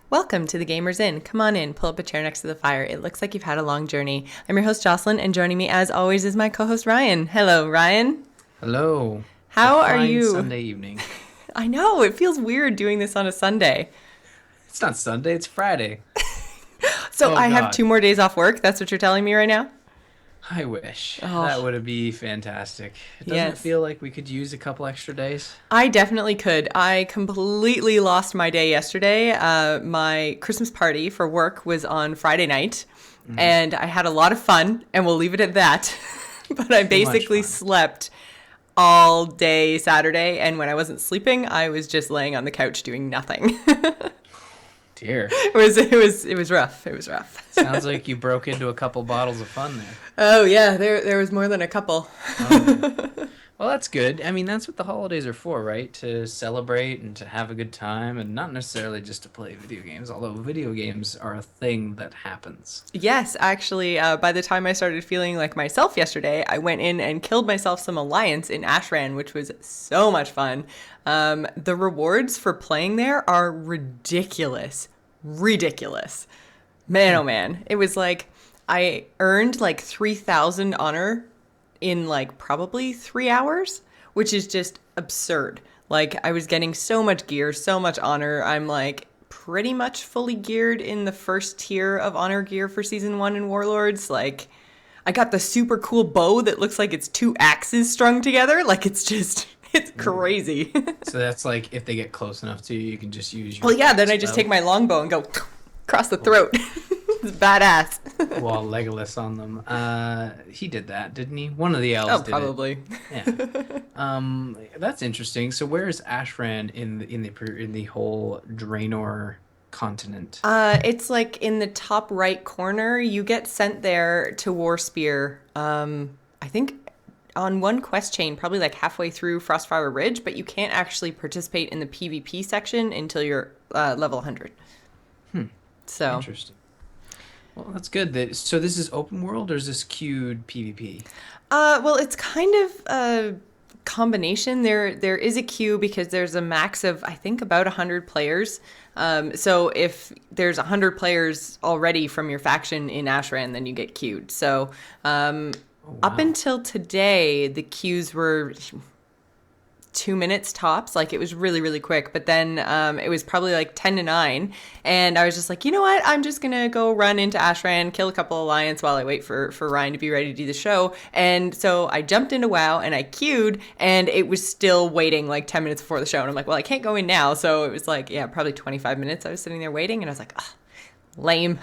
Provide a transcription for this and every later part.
Welcome to the Gamers Inn. Come on in, pull up a chair next to the fire. It looks like you've had a long journey. I'm your host, Jocelyn, and joining me, as always, is my co-host, Ryan. Hello, Ryan. Hello. It's a How are fine you? Sunday evening. I know, it feels weird doing this on a Sunday. It's not Sunday, it's Friday. So Oh I have God. 2 more days off work. That's what you're telling me right now? I wish. That Oh, would be fantastic. Doesn't it yes. feel like we could use a couple extra days? I definitely could. I completely lost my day yesterday. My Christmas party for work was on Friday night, Hmm. and I had a lot of fun, and we'll leave it at that. But I Too much basically fun. slept all day Saturday, and when I wasn't sleeping, I was just laying on the couch doing nothing. Dear. It was rough. It was rough. Sounds like you broke into a couple bottles of fun there. Oh yeah, there was more than a couple. Oh man. Well, that's good. I mean, that's what the holidays are for, right? To celebrate and to have a good time and not necessarily just to play video games, although video games are a thing that happens. Yes, actually, by the time I started feeling like myself yesterday, I went in and killed myself some Alliance in Ashran, which was so much fun. The rewards for playing there are ridiculous. Ridiculous. Man, oh man. It was like I earned like 3,000 honor in like probably 3 hours, which is just absurd. Like I was getting so much gear, so much honor. I'm like pretty much fully geared in the first tier of honor gear for season 1 in Warlords. Like I got the super cool bow that looks like it's two axes strung together. Like it's just it's Ooh. crazy. So that's like if they get close enough to you, you can just use Well, your yeah, then I just take spell. my longbow and go across the Oh. throat. It's badass. Wall Legolas on them. He did that, didn't he? One of the elves Oh, did it. probably. Yeah. That's interesting. So where is Ashran in the whole Draenor continent? It's like in the top right corner. You get sent there to War Spear. I think on one quest chain, probably like halfway through Frostfire Ridge, but you can't actually participate in the PvP section until you're level 100. Hmm. So, Interesting. Well, that's good. So this is open world or is this queued PvP? well, it's kind of a combination. There is a queue because there's a max of I think about 100 players. So if there's 100 players already from your faction in Ashran, then you get queued. So Oh up wow. until today, the queues were 2 minutes tops. Like it was really, really quick. But then it was probably like 10 to 9. And I was just like, you know what? I'm just going to go run into Ashran, kill a couple Alliance while I wait for Ryan to be ready to do the show. And so I jumped into WoW and I queued and it was still waiting like 10 minutes before the show. And I'm like, well, I can't go in now. So it was like, yeah, probably 25 minutes I was sitting there waiting. And I was like, ugh, lame.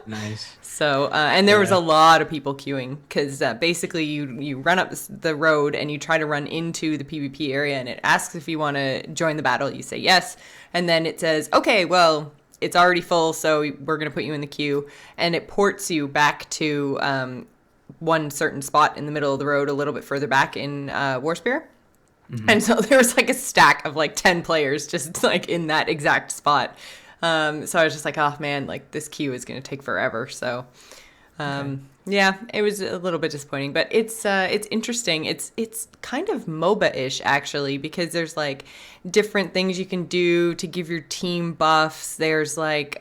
Nice. So, and there was a Yeah. lot of people queuing because basically you run up the road and you try to run into the PvP area and it asks if you want to join the battle. You say yes. And then it says, okay, well, it's already full, so we're going to put you in the queue. And it ports you back to one certain spot in the middle of the road a little bit further back in Warspear. Hmm. And so there was like a stack of like 10 players just like in that exact spot. So I was just like, oh man, like this queue is going to take forever. So, Okay. yeah, it was a little bit disappointing, but it's interesting. It's kind of MOBA-ish actually because there's like different things you can do to give your team buffs. There's like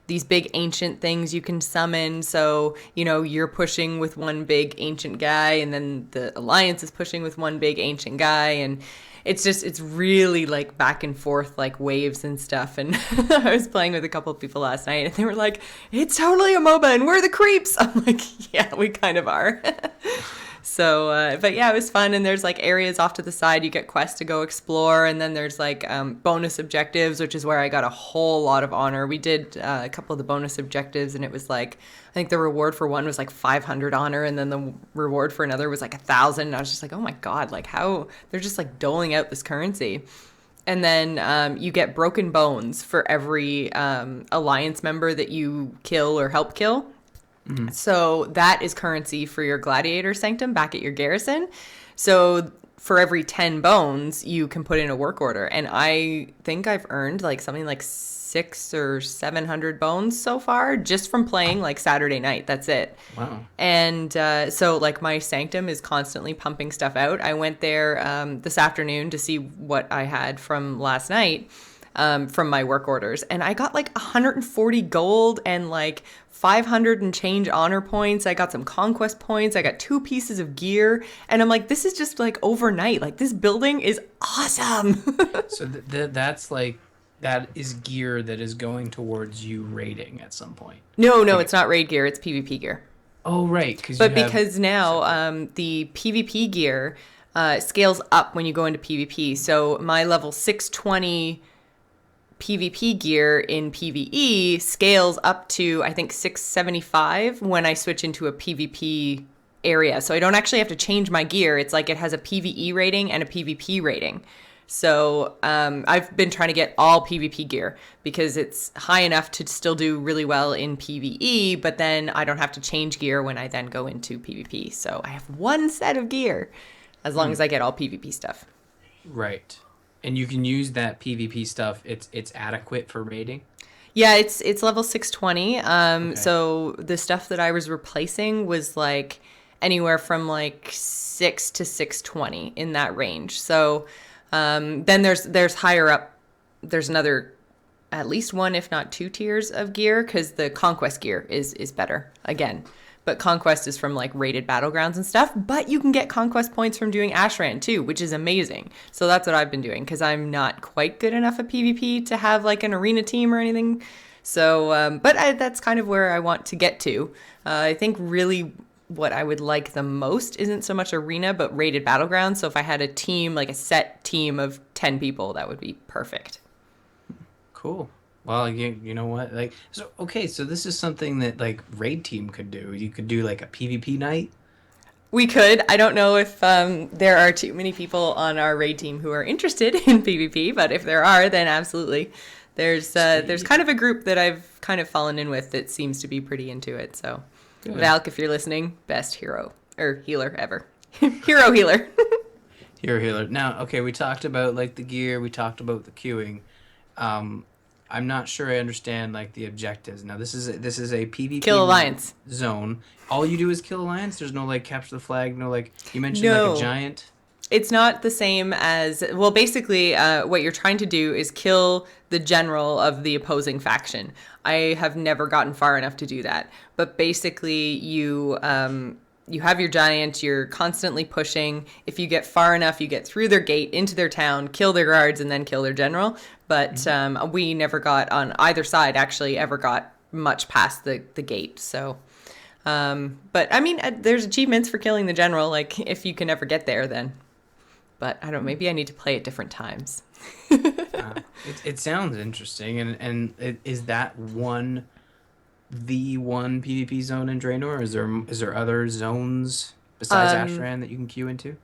these big ancient things you can summon. So you know you're pushing with one big ancient guy, and then the alliance is pushing with one big ancient guy, and it's really like back and forth like waves and stuff. And I was playing with a couple of people last night and they were like, it's totally a MOBA and we're the creeps. I'm like, yeah, we kind of are. So, but yeah, it was fun. And there's like areas off to the side you get quests to go explore. And then there's like bonus objectives, which is where I got a whole lot of honor. We did a couple of the bonus objectives and it was like, I think the reward for one was like 500 honor. And then the reward for another was like 1,000. And I was just like, oh my God, like how they're just like doling out this currency. And then you get broken bones for every alliance member that you kill or help kill. Hmm. So that is currency for your gladiator sanctum back at your garrison. So for every 10 bones, you can put in a work order. And I think I've earned like something like 600 or 700 bones so far just from playing like Saturday night. That's it. Wow. And so like my sanctum is constantly pumping stuff out. I went there this afternoon to see what I had from last night. from my work orders. And I got like 140 gold and like 500 and change honor points. I got some conquest points. I got 2 pieces of gear. And I'm like, this is just like overnight. Like this building is awesome. So that's like, that is gear that is going towards you raiding at some point. No, Like, it's not raid gear. It's PvP gear. oh, right. Because now the PvP gear scales up when you go into PvP. So my level 620 PvP gear in PvE scales up to, I think, 675 when I switch into a PvP area. So I don't actually have to change my gear. It's like it has a PvE rating and a PvP rating. So I've been trying to get all PvP gear because it's high enough to still do really well in PvE, but then I don't have to change gear when I then go into PvP. So I have one set of gear as long as I get all PvP stuff. right. And you can use that PvP stuff. It's adequate for raiding. Yeah, it's level 620. Okay. So the stuff that I was replacing was like anywhere from like 6 to 620 in that range. So then there's higher up. There's another, at least one, if not 2 tiers of gear, because the conquest gear is better again. But conquest is from like rated battlegrounds and stuff. But you can get conquest points from doing Ashran too, which is amazing. So that's what I've been doing because I'm not quite good enough at PvP to have like an arena team or anything. So, that's kind of where I want to get to. I think really what I would like the most isn't so much arena, but rated battlegrounds. So if I had a team, like a set team of 10 people, that would be perfect. Cool. Well, you know what? Like, so, okay, so this is something that, like, raid team could do. You could do, like, a PvP night. We could. I don't know if there are too many people on our raid team who are interested in PvP, but if there are, then absolutely. There's kind of a group that I've kind of fallen in with that seems to be pretty into it. So, Good. Valk, if you're listening, best hero or healer ever. Hero healer. Hero healer. Now, okay, we talked about, like, the gear. We talked about the queuing. I'm not sure I understand, like, the objectives. Now, this is a PvP Kill Alliance zone. All you do is kill Alliance? There's no, like, capture the flag, no, like, you mentioned, No. like, a giant? It's not the same as, well, basically what you're trying to do is kill the general of the opposing faction. I have never gotten far enough to do that. But basically you have your giant, you're constantly pushing. If you get far enough, you get through their gate, into their town, kill their guards, and then kill their general. But we never got, on either side, actually ever got much past the gate. So, but I mean, there's achievements for killing the general, like if you can ever get there then. But I don't know, maybe I need to play at different times. It sounds interesting. And is that the one PvP zone in Draenor? Or is there other zones besides Ashran that you can queue into?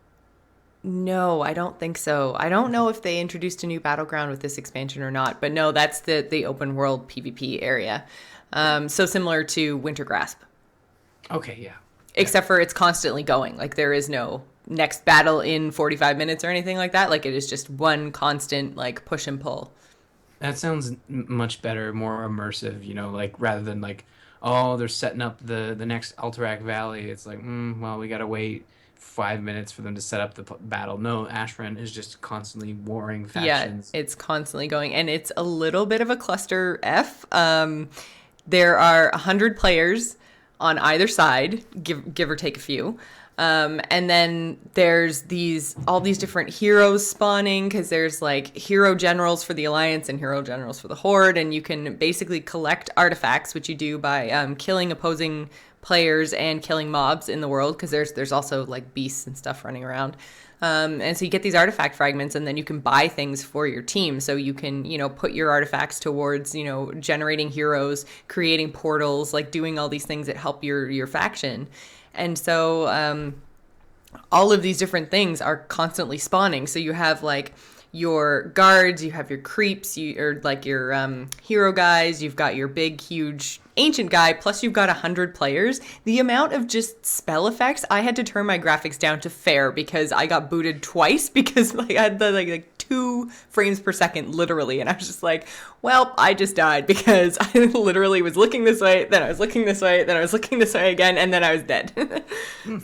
No, I don't think so. I don't know if they introduced a new battleground with this expansion or not, but no, that's the open world PvP area. So similar to Wintergrasp. Okay, yeah. Except for it's constantly going. Like there is no next battle in 45 minutes or anything like that. Like it is just one constant like push and pull. That sounds much better, more immersive, you know, like rather than like, oh, they're setting up the next Alterac Valley. It's like, well, we gotta wait 5 minutes for them to set up the battle. No, Ashran is just constantly warring factions. Yeah, it's constantly going, and it's a little bit of a cluster F. There are 100 players on either side, give or take a few. And then there's all these different heroes spawning because there's like hero generals for the Alliance and hero generals for the Horde, and you can basically collect artifacts, which you do by killing opposing players and killing mobs in the world because there's also like beasts and stuff running around. And so you get these artifact fragments, and then you can buy things for your team. So you can, put your artifacts towards, generating heroes, creating portals, like doing all these things that help your faction. And so all of these different things are constantly spawning. So you have like your guards, you have your creeps, or like your hero guys, you've got your big, huge ancient guy, plus you've got 100 players. The amount of just spell effects, I had to turn my graphics down to fair because I got booted twice because like I had the like 2 frames per second, literally. And I was just like, well, I just died because I literally was looking this way, then I was looking this way, then I was looking this way again, and then I was dead.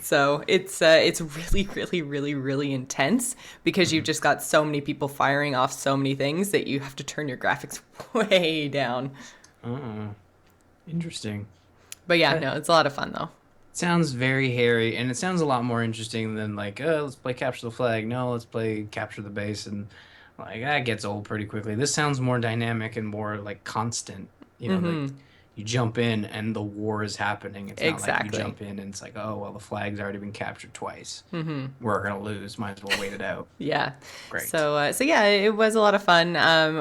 So it's really, really, really, really intense because you've just got so many people firing off so many things that you have to turn your graphics way down. Oh, interesting. But yeah, no, it's a lot of fun though. Sounds very hairy, and it sounds a lot more interesting than like, oh, let's play capture the flag. No, let's play capture the base, and like that gets old pretty quickly. This sounds more dynamic and more like constant. Like you jump in and the war is happening. It's not like you Exactly. jump in and it's like, oh, well, the flag's already been captured twice. We're gonna lose. Might as well wait it out. Yeah. Great. So yeah, it was a lot of fun.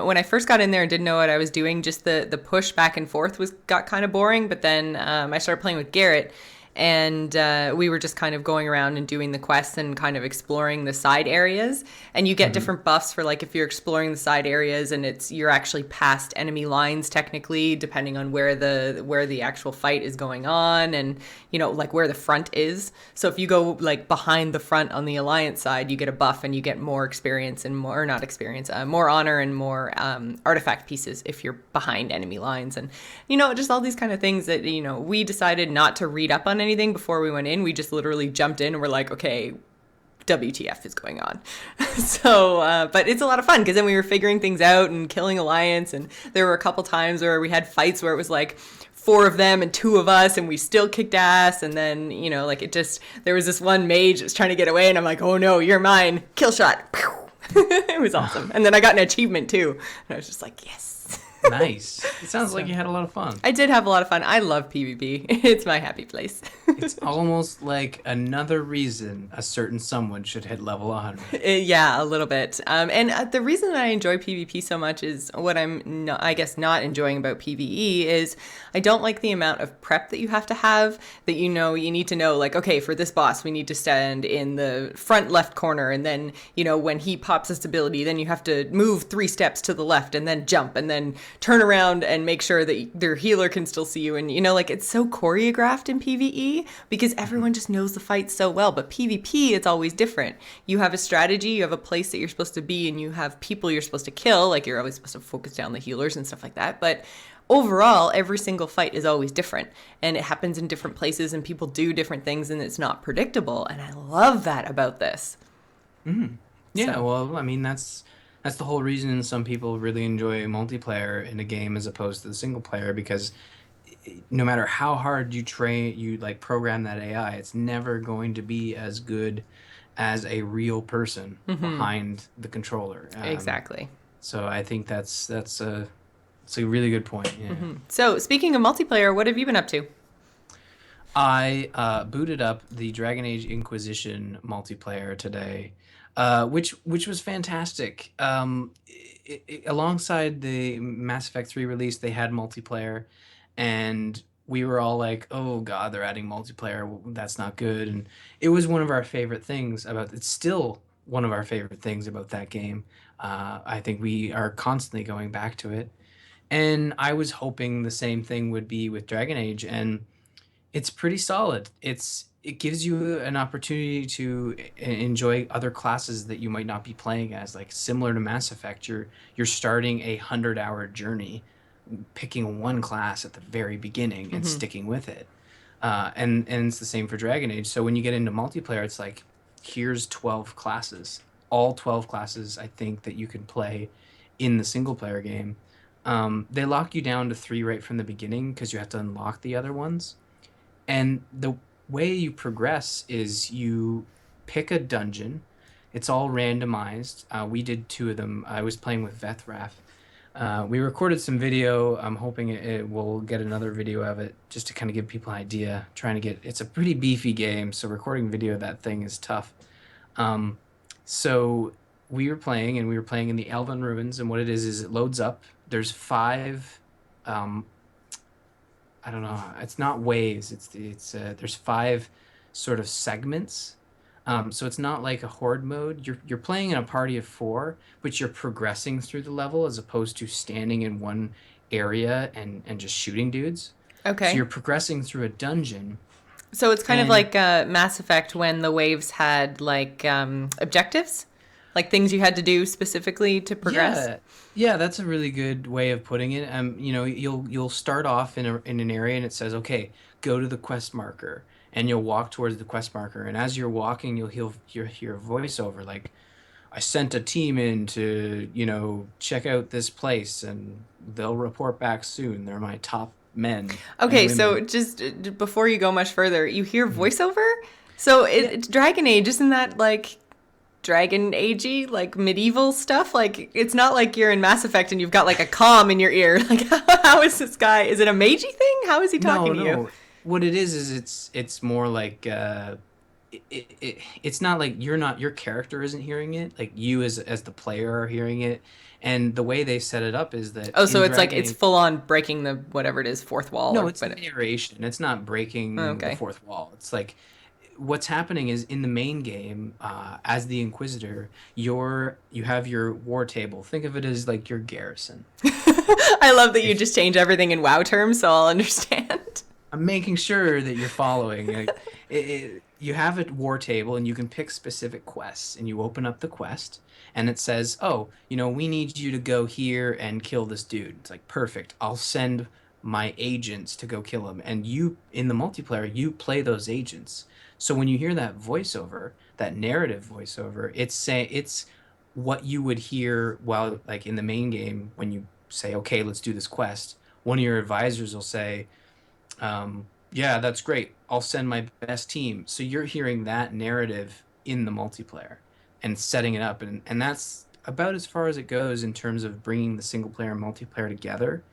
When I first got in there and didn't know what I was doing, just the push back and forth got kind of boring. But then I started playing with Garrett, and we were just kind of going around and doing the quests and kind of exploring the side areas. And you get different buffs for like if you're exploring the side areas and you're actually past enemy lines technically, depending on where the actual fight is going on, and like where the front is. So if you go like behind the front on the Alliance side, you get a buff and you get more experience and more, or not experience, more honor and more artifact pieces if you're behind enemy lines. And just all these kind of things that we decided not to read up on anything before we went in. We just literally jumped in and we're like, okay, WTF is going on. So but it's a lot of fun because then we were figuring things out and killing Alliance, and there were a couple times where we had fights where it was like 4 of them and 2 of us, and we still kicked ass. And then like there was this one mage that was trying to get away, and I'm like, oh no, you're mine, kill shot. It was awesome. And then I got an achievement too, and I was just like, yes. Nice. It sounds like you had a lot of fun. I did have a lot of fun. I love PvP. It's my happy place. It's almost like another reason a certain someone should hit level 100. Yeah, a little bit. And the reason that I enjoy PvP so much is what I'm, I guess, not enjoying about PvE is I don't like the amount of prep that you have to have, that you need to know, like, okay, for this boss, we need to stand in the front left corner, and then, when he pops this ability, then you have to move 3 steps to the left and then jump and then turn around and make sure that their healer can still see you. And, like, it's so choreographed in PvE because everyone just knows the fight so well. But PvP, it's always different. You have a strategy, you have a place that you're supposed to be, and you have people you're supposed to kill. Like, you're always supposed to focus down the healers and stuff like that. But overall, every single fight is always different, and it happens in different places, and people do different things, and it's not predictable. And I love that about this. Yeah, So- well, I mean, that's the whole reason some people really enjoy multiplayer in a game as opposed to the single player, because no matter how hard you like program that AI, it's never going to be as good as a real person behind the controller. Exactly. So I think it's a really good point. Yeah. So speaking of multiplayer, what have you been up to? I booted up the Dragon Age Inquisition multiplayer today, which was fantastic. Alongside the Mass Effect 3 release, they had multiplayer, and we were all like, "Oh God, they're adding multiplayer. That's not good." And it was one of our favorite things about. It's still one of our favorite things about that game. I think we are constantly going back to it, and I was hoping the same thing would be with Dragon Age, and it's pretty solid. It gives you an opportunity to enjoy other classes that you might not be playing as. Like similar to Mass Effect, you're starting a 100-hour journey, picking one class at the very beginning and sticking with it. And it's the same for Dragon Age. So when you get into multiplayer, it's like, here's 12 classes, all 12 classes I think that you can play in the single player game. They lock you down to 3 right from the beginning because you have to unlock the other ones. And the way you progress is you pick a dungeon. It's all randomized. We did 2 of them. I was playing with Vethraf. We recorded some video. I'm hoping it will get another video of it just to kind of give people an idea. It's a pretty beefy game, so recording video of that thing is tough. So we were playing in the Elven Ruins, and what it is it loads up. There's 5 I don't know. It's not waves. There's 5 sort of segments. So it's not like a horde mode. You're playing in a party of 4, but you're progressing through the level as opposed to standing in one area and just shooting dudes. Okay. So you're progressing through a dungeon. So it's kind of like Mass Effect when the waves had like objectives? Like things you had to do specifically to progress? Yeah, yeah, that's a really good way of putting it. You'll start off in an area and it says, okay, go to the quest marker, and you'll walk towards the quest marker. And as you're walking, you'll hear a voiceover like, I sent a team in to, check out this place, and they'll report back soon. They're my top men and Okay, so women. just before you go much further, you hear Mhm. voiceover? So Yeah, it's Dragon Age, isn't that like Dragon Agey, like medieval stuff? Like it's not like you're in Mass Effect and you've got like a comm in your ear. Like how is this guy? Is it a magey thing? How is he talking no, to you? no. What it is it's more like it's not like your character isn't hearing it, like you as the player are hearing it. And the way they set it up is that Oh, so in it's like Dragon it's Age, full on breaking the whatever it is, fourth wall no, or it's but narration. It's not breaking the okay. fourth wall. It's like what's happening is in the main game, as the Inquisitor, you have your war table. Think of it as like your garrison. I love that you If just change everything in WoW terms so I'll understand. I'm making sure that you're following. You have a war table, and you can pick specific quests, and you open up the quest, and it says, "Oh, we need you to go here and kill this dude." It's like, perfect. I'll send my agents to go kill him, and you in the multiplayer, you play those agents. So when you hear that voiceover, that narrative voiceover, it's what you would hear while like in the main game when you say, "Okay, let's do this quest." One of your advisors will say, yeah, that's great. I'll send my best team. So you're hearing that narrative in the multiplayer and setting it up. And that's about as far as it goes in terms of bringing the single player and multiplayer together.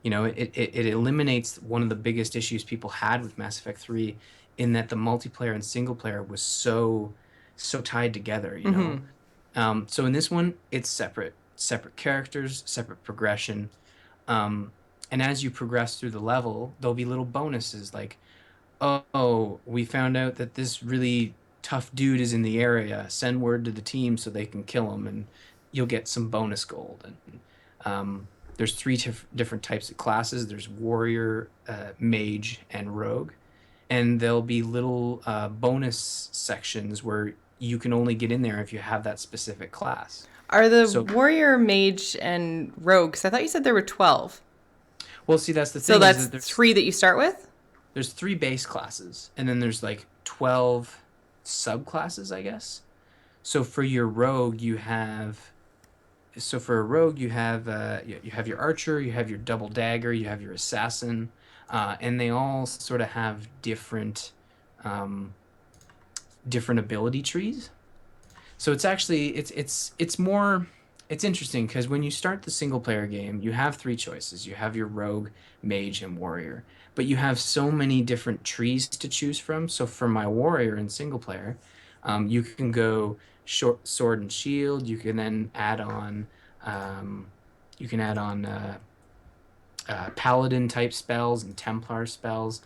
It eliminates one of the biggest issues people had with Mass Effect 3, in that the multiplayer and single player was so tied together. Hmm. So in this one, it's separate characters, separate progression. Um, and as you progress through the level, there'll be little bonuses like, oh, we found out that this really tough dude is in the area. Send word to the team so they can kill him, and you'll get some bonus gold. And there's three different types of classes. There's warrior, mage, and rogue. And there'll be little bonus sections where you can only get in there if you have that specific class. Are the So, warrior, mage, and rogue? 'Cause I thought you said there were 12. well, see, that's the So thing is that's that three that you start with? there's three base classes, and then there's like 12 subclasses, I guess. So for your rogue, you have so for a rogue, you have your archer, you have your double dagger, you have your assassin, and they all sort of have um, different ability trees. So it's actually it's more it's interesting because when you start the single player game, you have three choices. You have your rogue, mage, and warrior, but you have so many different trees to choose from. So for my warrior in single player, you can go short sword and shield. You can then add on um, paladin type spells and Templar spells.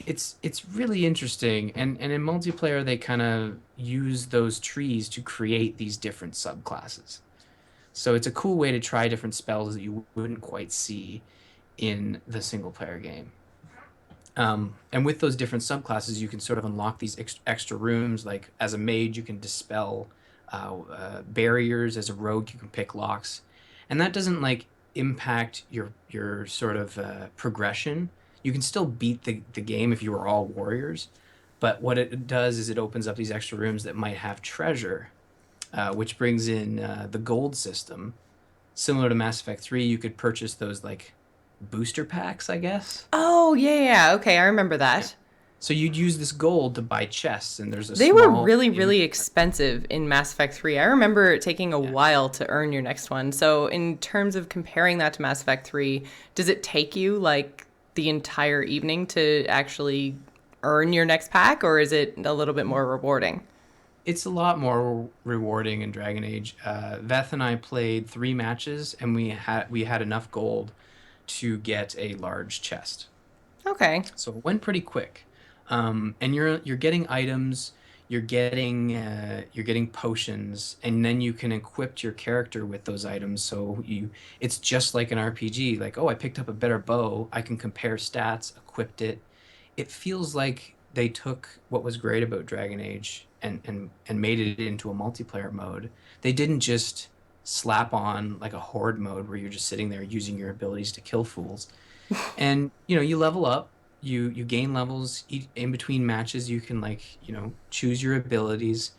It's really interesting, and in multiplayer they kind of use those trees to create these different subclasses. So it's a cool way to try different spells that you wouldn't quite see in the single player game. And with those different subclasses, you can sort of unlock these extra rooms. Like as a mage, you can dispel barriers. As a rogue, you can pick locks, and that doesn't like impact your sort of progression. You can still beat the game if you are all warriors, but what it does is it opens up these extra rooms that might have treasure, which brings in the gold system. Similar to Mass Effect 3, you could purchase those like booster packs, I guess. Oh, yeah, yeah. Okay, I remember Yeah. that. So you'd use this gold to buy chests, and there's a They were small really, really inventory. expensive in Mass Effect 3. I remember it taking a Yeah. while to earn your next one. So, in terms of comparing that to Mass Effect 3, does it take you like the entire evening to actually earn your next pack, or is it a little bit more rewarding? It's a lot more rewarding in Dragon Age. Veth and I played 3 matches, and we had enough gold to get a large chest. Okay. So it went pretty quick. And you're getting items, you're getting potions, and then you can equip your character with those items. So it's just like an RPG. Like, oh, I picked up a better bow. I can compare stats, equipped it. It feels like they took what was great about Dragon Age and made it into a multiplayer mode, they didn't just slap on like a horde mode where you're just sitting there using your abilities to kill fools. And you level up, you gain levels in between matches. You can like choose your abilities.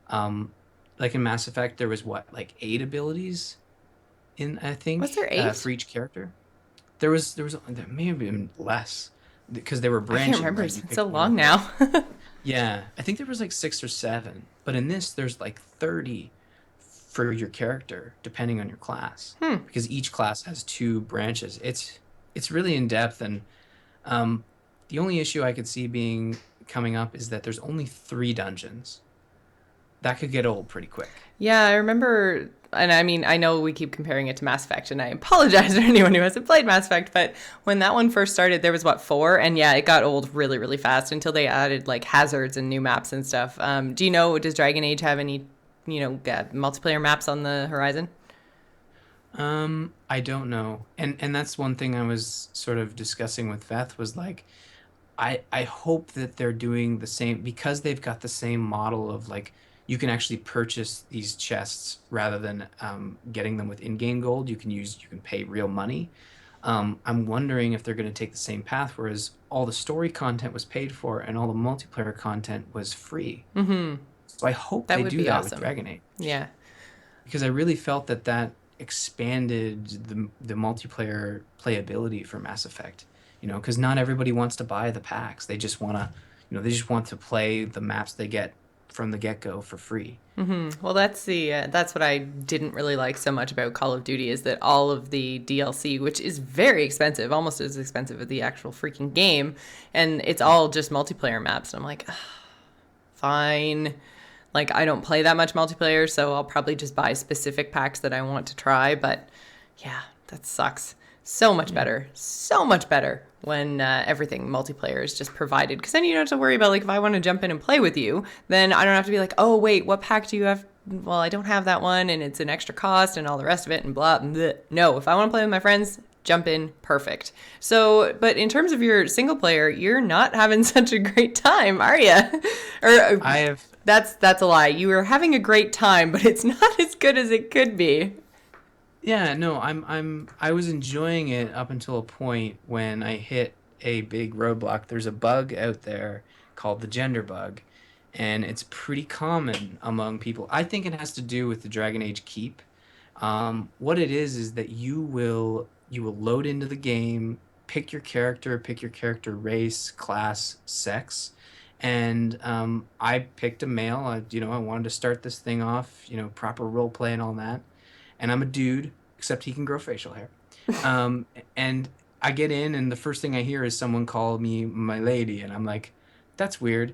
Um, like in Mass Effect, there was what, like 8 abilities in, I Was think, there 8? for each character. There may have been less because they were I can't branching, remember. right? It's You been so picked one long up later. now. Yeah, I think there was like 6 or 7, but in this there's like 30 for your character, depending on your class, Hmm. because each class has 2 branches. It's really in depth, and um, the only issue I could see being coming up is that there's only 3 dungeons. That could get old pretty quick. Yeah, I remember, and I mean, I know we keep comparing it to Mass Effect, and I apologize to anyone who hasn't played Mass Effect, but when that one first started, there was what, 4? And yeah, it got old really, really fast until they added like hazards and new maps and stuff. Do you know, does Dragon Age have any, multiplayer maps on the horizon? I don't know, and that's one thing I was sort of discussing with Veth was like, I hope that they're doing the same because they've got the same model of like you can actually purchase these chests rather than getting them with in-game gold. You can pay real money. I'm wondering if they're going to take the same path, whereas all the story content was paid for and all the multiplayer content was free. Mm-hmm. So I hope That they would do be that with awesome. Dragon Age Yeah. because I really felt that that expanded the multiplayer playability for Mass Effect. Because not everybody wants to buy the packs. They just want to, they just want to play the maps they get from the get-go for free. Well, that's what I didn't really like so much about Call of Duty is that all of the DLC, which is very expensive, almost as expensive as the actual freaking game, and it's all just multiplayer maps. And I'm like, "Ugh, fine. Like, I don't play that much multiplayer, so I'll probably just buy specific packs that I want to try. But yeah, that sucks. Yeah. So much better when everything multiplayer is just provided. Because then you don't have to worry about, like, if I want to jump in and play with you, then I don't have to be like, oh, wait, what pack do you have? Well, I don't have that one, and it's an extra cost and all the rest of it, and blah, blah. No, if I want to play with my friends, jump in, perfect. So, but in terms of your single player, you're not having such a great time, are you? or I have that's a lie. You were having a great time, but it's not as good as it could be. Yeah, no, I was enjoying it up until a point when I hit a big roadblock. There's a bug out there called the gender bug, and it's pretty common among people. I think it has to do with the Dragon Age Keep. What it is that you will load into the game, pick your character race, class, sex, and I picked a male. I wanted to start this thing off, proper role play and all that, and I'm a dude, except he can grow facial hair. And I get in, and the first thing I hear is someone call me my lady, and I'm like, that's weird.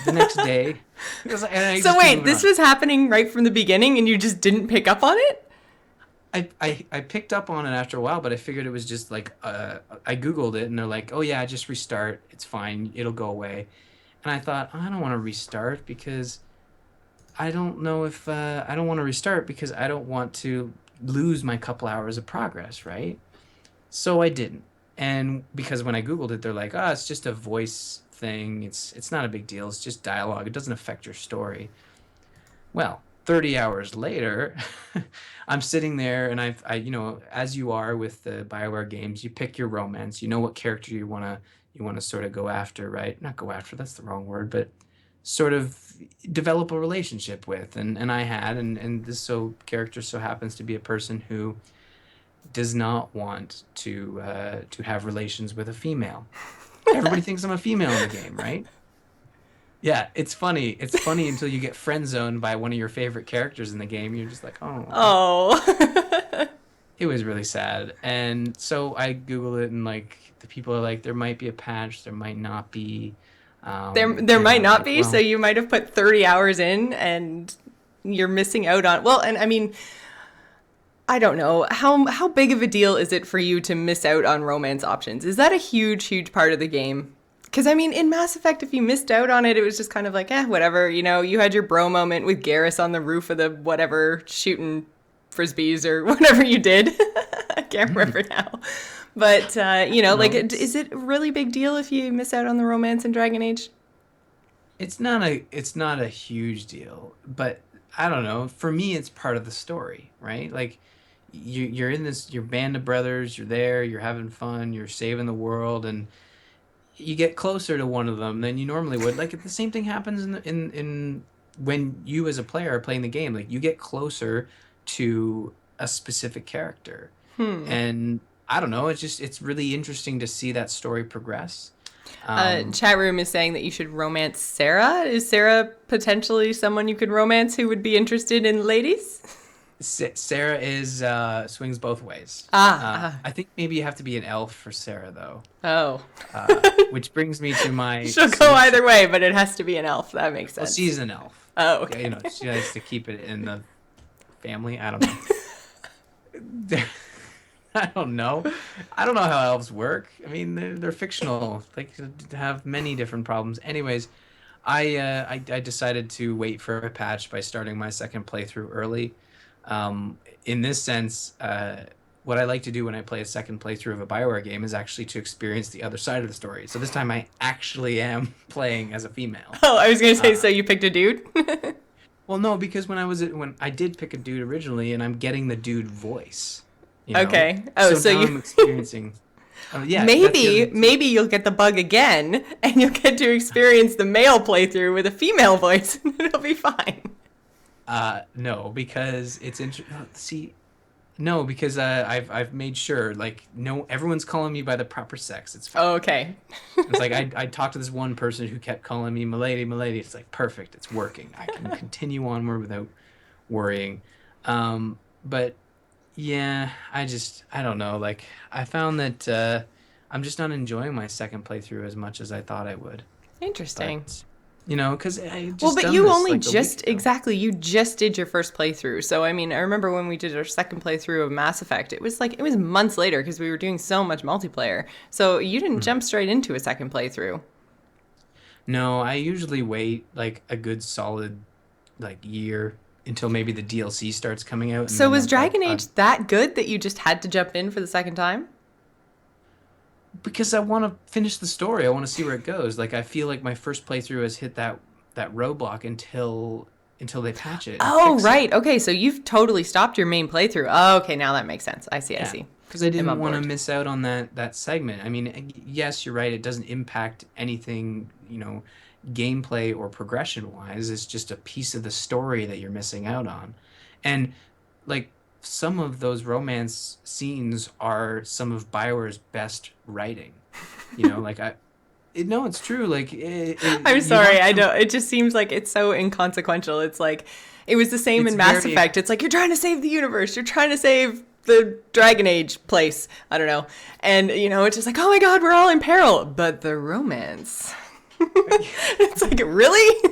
The next day, and I So just keep wait, moving this on. was happening right from the beginning, and you just didn't pick up on it? I picked up on it after a while, but I figured it was just like I Googled it, and they're like, oh yeah, just restart. It's fine. It'll go away. And I thought, I don't want to restart because I don't know if I don't want to restart because I don't want to lose my couple hours of progress, right? So I didn't. And because when I Googled it, they're like, oh, it's just a voice thing. It's not a big deal. It's just dialogue. It doesn't affect your story. Well, 30 hours later, I'm sitting there and as you are with the BioWare games, you pick your romance. You know what character you want to sort of go after, right? Not go after, that's the wrong word, but sort of develop a relationship with. And I had, and this character so happens to be a person who does not want to have relations with a female. Everybody thinks I'm a female in the game, right? Yeah, it's funny. It's funny until you get friend zoned by one of your favorite characters in the game. You're just like, oh, Oh. it was really sad. And so I Google it, and like the people are like, there might be a patch, there might not be. there And might I'm not like, be, so well, you might have put 30 hours in and you're missing out on. Well, and I mean, I don't know. How big of a deal is it for you to miss out on romance options? Is that a huge part of the game? Because I mean, in Mass Effect, if you missed out on it, it was just kind of like, whatever. You had your bro moment with Garrus on the roof of the whatever, shooting frisbees or whatever you did. I can't remember now. But I don't like, know. is It's it a really big deal if you miss out on the romance in Dragon Age? it's not a huge deal, but I don't know. For me, it's part of the story, right? Like you're in this your band of brothers, you're there, you're having fun, you're saving the world, and you get closer to one of them than you normally would. Like the same thing happens in when you as a player are playing the game. Like you get closer to a specific character, Hmm. and I don't know. It's really interesting to see that story progress. Um, Chat room is saying that you should romance Sarah. Is Sarah potentially someone you could romance who would be interested in ladies? Sarah is swings both ways. Ah, ah. I think maybe you have to be an elf for Sarah though. Oh. Which brings me to my She'll go solution. either way, but it has to be an elf. That makes Well, sense. she's an elf. Oh, Yeah, okay. she likes to keep it in the family. I don't know. I don't know. I don't know how elves work. I mean, they're fictional. They could have many different problems. Anyways, I decided to wait for a patch by starting my second playthrough early. In this sense, what I like to do when I play a second playthrough of a BioWare game is actually to experience the other side of the story. So this time I actually am playing as a female. Oh, I was gonna say, Uh, so you picked a dude? well, no, because when I did pick a dude originally, and I'm getting the dude voice, you know. Okay. Oh, So so now you I'm experiencing. Oh yeah, that's the other maybe thing too. maybe you'll get the bug again, and you'll get to experience the male playthrough with a female voice, and it'll be fine. No, because it's see, no, because I've made sure like no everyone's calling me by the proper sex. It's fine. Oh, okay. It's like I talked to this one person who kept calling me milady, milady. It's like perfect. It's working. I can continue onward without worrying. But yeah, I don't know. Like I found that I'm just not enjoying my second playthrough as much as I thought I would. Interesting. But because I Well, just but done you this only like a week just ago. exactly you just did your first playthrough. So I mean, I remember when we did our second playthrough of Mass Effect. It was months later because we were doing so much multiplayer. So you didn't Mhm. jump straight into a second playthrough. No, I usually wait like a good solid like year until maybe the DLC starts coming out, and So then was Dragon I'll Age that good that you just had to jump in for the second time? because I want to finish the story. I want to see where it goes. Like I feel like my first playthrough has hit that roadblock until they patch it and Oh, fix it. right. Okay, so you've totally stopped your main playthrough. Oh, okay, now that makes sense. I see, I Yeah, see. because I I'm didn't on want to board. miss out on that segment. I mean, yes, you're right. It doesn't impact anything, gameplay or progression wise. It's just a piece of the story that you're missing out on. And like some of those romance scenes are some of BioWare's best writing. No, it's true. Like I'm you sorry, have I some. don't. It just seems like it's so inconsequential. It's like it was the same It's in Mass very. Effect. It's like you're trying to save the universe. You're trying to save the Dragon Age place. I don't know. And it's just like, oh my god, we're all in peril. But the romance. It's like, really?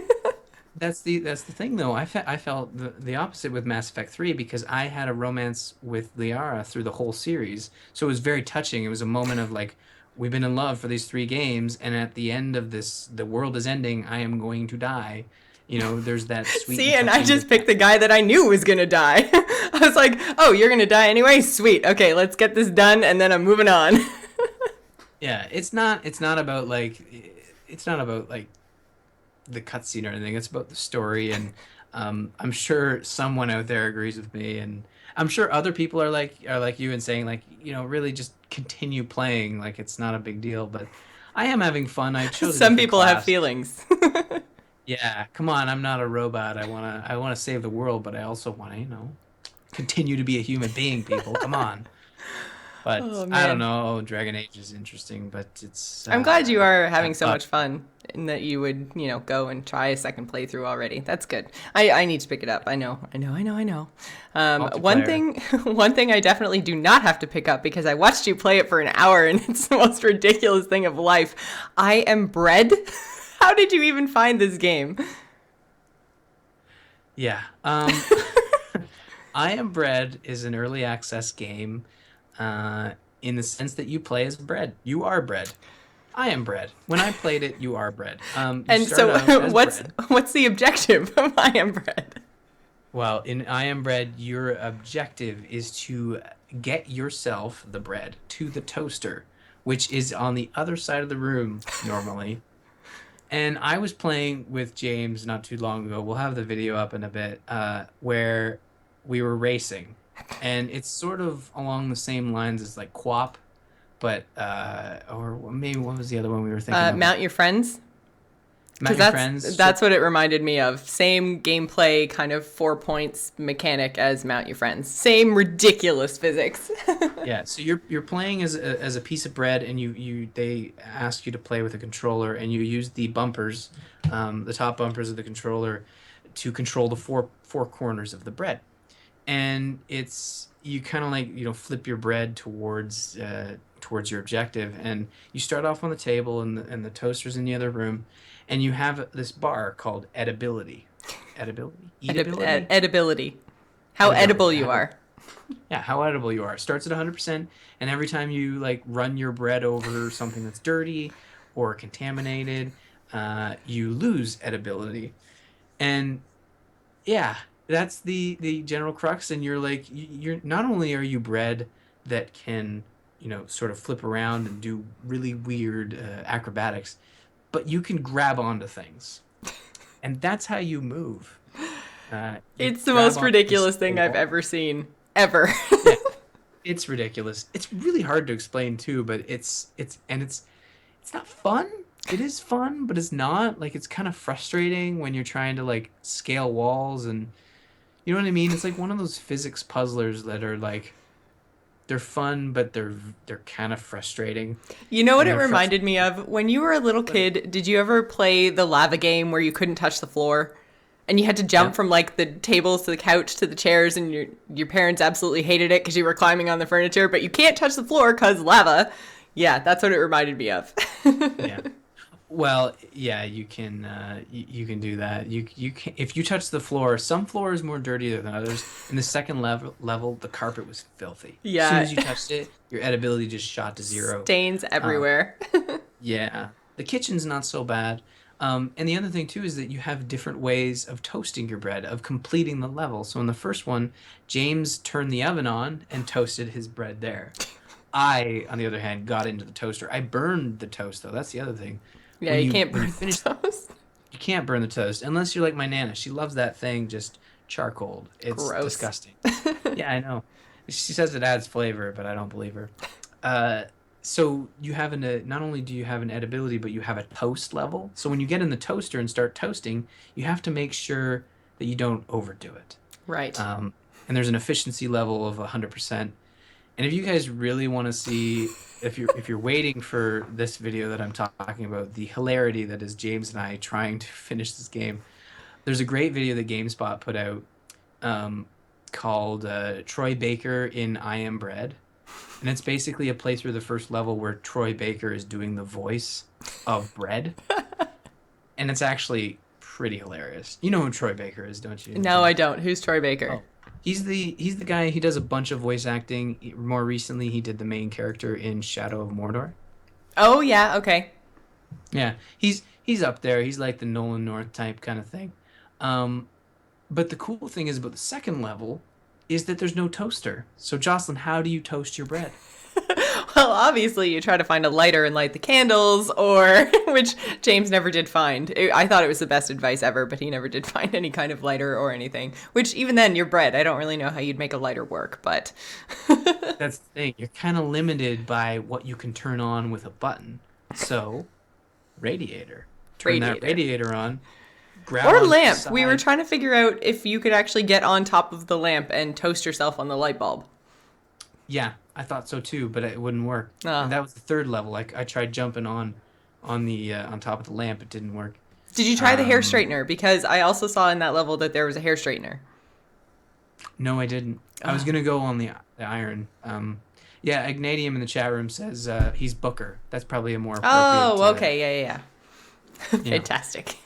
That's the thing though. I felt the opposite with Mass Effect 3 because I had a romance with Liara through the whole series. So it was very touching. It was a moment of like we've been in love for these three games and at the end of this the world is ending. I am going to die. There's that sweet See, and and I touching just picked goodbye. the guy that I knew was gonna die. I was like, oh, you're gonna die anyway? Sweet. Okay, let's get this done, and then I'm moving on. Yeah, it's not about like the cutscene or anything. It's about the story, and I'm sure someone out there agrees with me, and I'm sure other people are like you and saying like really just continue playing, like it's not a big deal. But I am having fun. I chose a Some different people have class. feelings. Yeah, come on, I'm not a robot. I wanna save the world, but I also wanna continue to be a human being. People, come on. But Oh I don't man. know. Dragon Age is interesting, but it's I'm glad you are having I've so thought. much fun and that you would, go and try a second playthrough already. That's good. I need to pick it up. I know, I know, I know, I know. One Multiplayer. thing, one thing I definitely do not have to pick up because I watched you play it for an hour and it's the most ridiculous thing of life. I am bread. How did you even find this game? Yeah. I Am Bread is an early access game, in the sense that you play as bread. You are bread. I am bread. When I played it, you are bread. You And start so, out as what's bread. what's the objective of I am bread? Well, in I Am Bread, your objective is to get yourself the bread to the toaster, which is on the other side of the room normally. And I was playing with James not too long ago. We'll have the video up in a bit, where we were racing, and it's sort of along the same lines as like QWOP, but or maybe what was the other one we were thinking of? Mount Your Friends. Because Mount Your Friends. that's what it reminded me of. Same gameplay, kind of 4 points mechanic as Mount Your Friends. Same ridiculous physics. Yeah, so you're playing as a piece of bread, and you they ask you to play with a controller, and you use the bumpers, the top bumpers of the controller, to control the four corners of the bread. And it's you kind of like flip your bread towards your objective, and you start off on the table, and the toaster's in the other room, and you have this bar called edibility. Edibility? Eatability? Edibility. How Edibility. edible you are. Yeah, how edible you are. Starts at 100%, and every time you like run your bread over something that's dirty or contaminated, you lose edibility. And yeah, that's the general crux. And you're like, you're not only are you bread that can sort of flip around and do really weird acrobatics, but you can grab onto things, and that's how you move. You It's the grab most onto ridiculous this thing I've wall. ever seen. Ever. Yeah, it's ridiculous. It's really hard to explain too, but it's not fun. It is fun, but it's not. Like it's kind of frustrating when you're trying to like scale walls, and you know what I mean? It's like one of those physics puzzlers that are like they're fun, but they're kind of frustrating. You know what And it they're frust reminded me of? When you were a little kid, did you ever play the lava game where you couldn't touch the floor? And you had to jump Yeah. from like the tables to the couch to the chairs, and your parents absolutely hated it because you were climbing on the furniture, but you can't touch the floor because lava. Yeah, that's what it reminded me of. Yeah. Well, yeah, you can do that. You can if you touch the floor. Some floor is more dirty than others. In the second level, the carpet was filthy. As soon Yeah, as you touched it, your edibility just shot to zero. stains Um, everywhere. yeah, the kitchen's not so bad. And the other thing too is that you have different ways of toasting your bread, of completing the level. So in the first one, James turned the oven on and toasted his bread there. I, on the other hand, got into the toaster. I burned the toast though. That's the other thing. Yeah, you can't When you burn finish, the toast. you can't burn the toast unless you're like my nana. She loves that thing just charcoaled. It's Gross. disgusting. Yeah, I know. She says it adds flavor, but I don't believe her. Uh, so you have not only do you have an edibility, but you have a toast level. So when you get in the toaster and start toasting, you have to make sure that you don't overdo it. Right. And there's an efficiency level of 100%. And if you guys really want to see, if you're waiting for this video that I'm talking about, the hilarity that is James and I trying to finish this game, there's a great video that GameSpot put out, um, called Troy Baker in I Am Bread. And it's basically a playthrough of the first level where Troy Baker is doing the voice of bread. And it's actually pretty hilarious. You know who Troy Baker is, don't you, No, I Jen? don't. Who's Troy Baker? Oh. He's the guy. He does a bunch of voice acting. More recently, he did the main character in Shadow of Mordor. Oh, yeah, okay. Yeah, he's up there. He's like the Nolan North type kind of thing. Um, but the cool thing is about the second level is that there's no toaster. So Jocelyn, how do you toast your bread? Well, obviously, you try to find a lighter and light the candles, or which James never did find. I thought it was the best advice ever, but he never did find any kind of lighter or anything. Which, even then, your bread, I don't really know how you'd make a lighter work, but That's the thing. You're kind of limited by what you can turn on with a button. So, radiator. Turn that radiator. radiator on. Grab Or onto the lamp. We were side. trying to figure out if you could actually get on top of the lamp and toast yourself on the light bulb. Yeah, I thought so too, but it wouldn't work. And Oh. that was the third level. Like I tried jumping on top of the lamp, it didn't work. Did you try the hair Um, straightener? Because I also saw in that level that there was a hair straightener. no, I didn't. I was Oh. gonna go on the iron. Yeah, Ignatium in the chat room says he's Booker. That's probably a more appropriate. Oh, okay. Yeah, yeah. Yeah, Fantastic.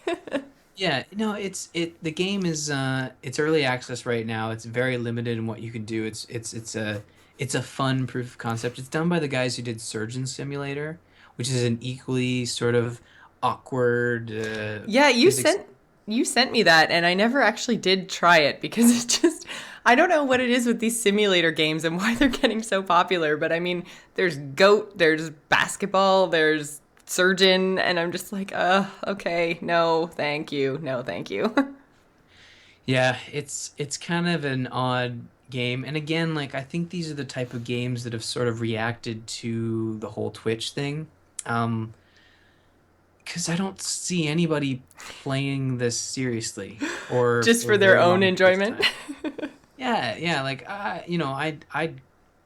yeah. No, the game is it's early access right now. It's very limited in what you can do. It's a fun proof of concept. It's done by the guys who did Surgeon Simulator, which is an equally sort of awkward Yeah, physics. you sent me that, and I never actually did try it because it just I don't know what it is with these simulator games and why they're getting so popular. But I mean, there's Goat, there's basketball, there's surgeon, and I'm just like, okay, no, thank you, no, thank you. Yeah, it's kind of an odd game. And again, like I think these are the type of games that have sort of reacted to the whole Twitch thing. Um, because I don't see anybody playing this seriously or Just for for their very own long periods of enjoyment. time. Yeah, yeah, like I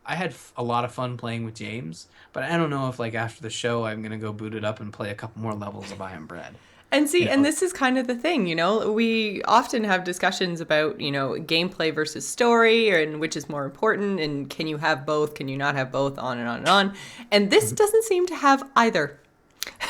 had a lot of fun playing with James, but I don't know if like after the show I'm gonna go boot it up and play a couple more levels of I Am Bread. And see, You and know, this is kind of the thing, we often have discussions about, gameplay versus story and which is more important and can you have both, can you not have both, on and on and on. And this Mhm. doesn't seem to have either.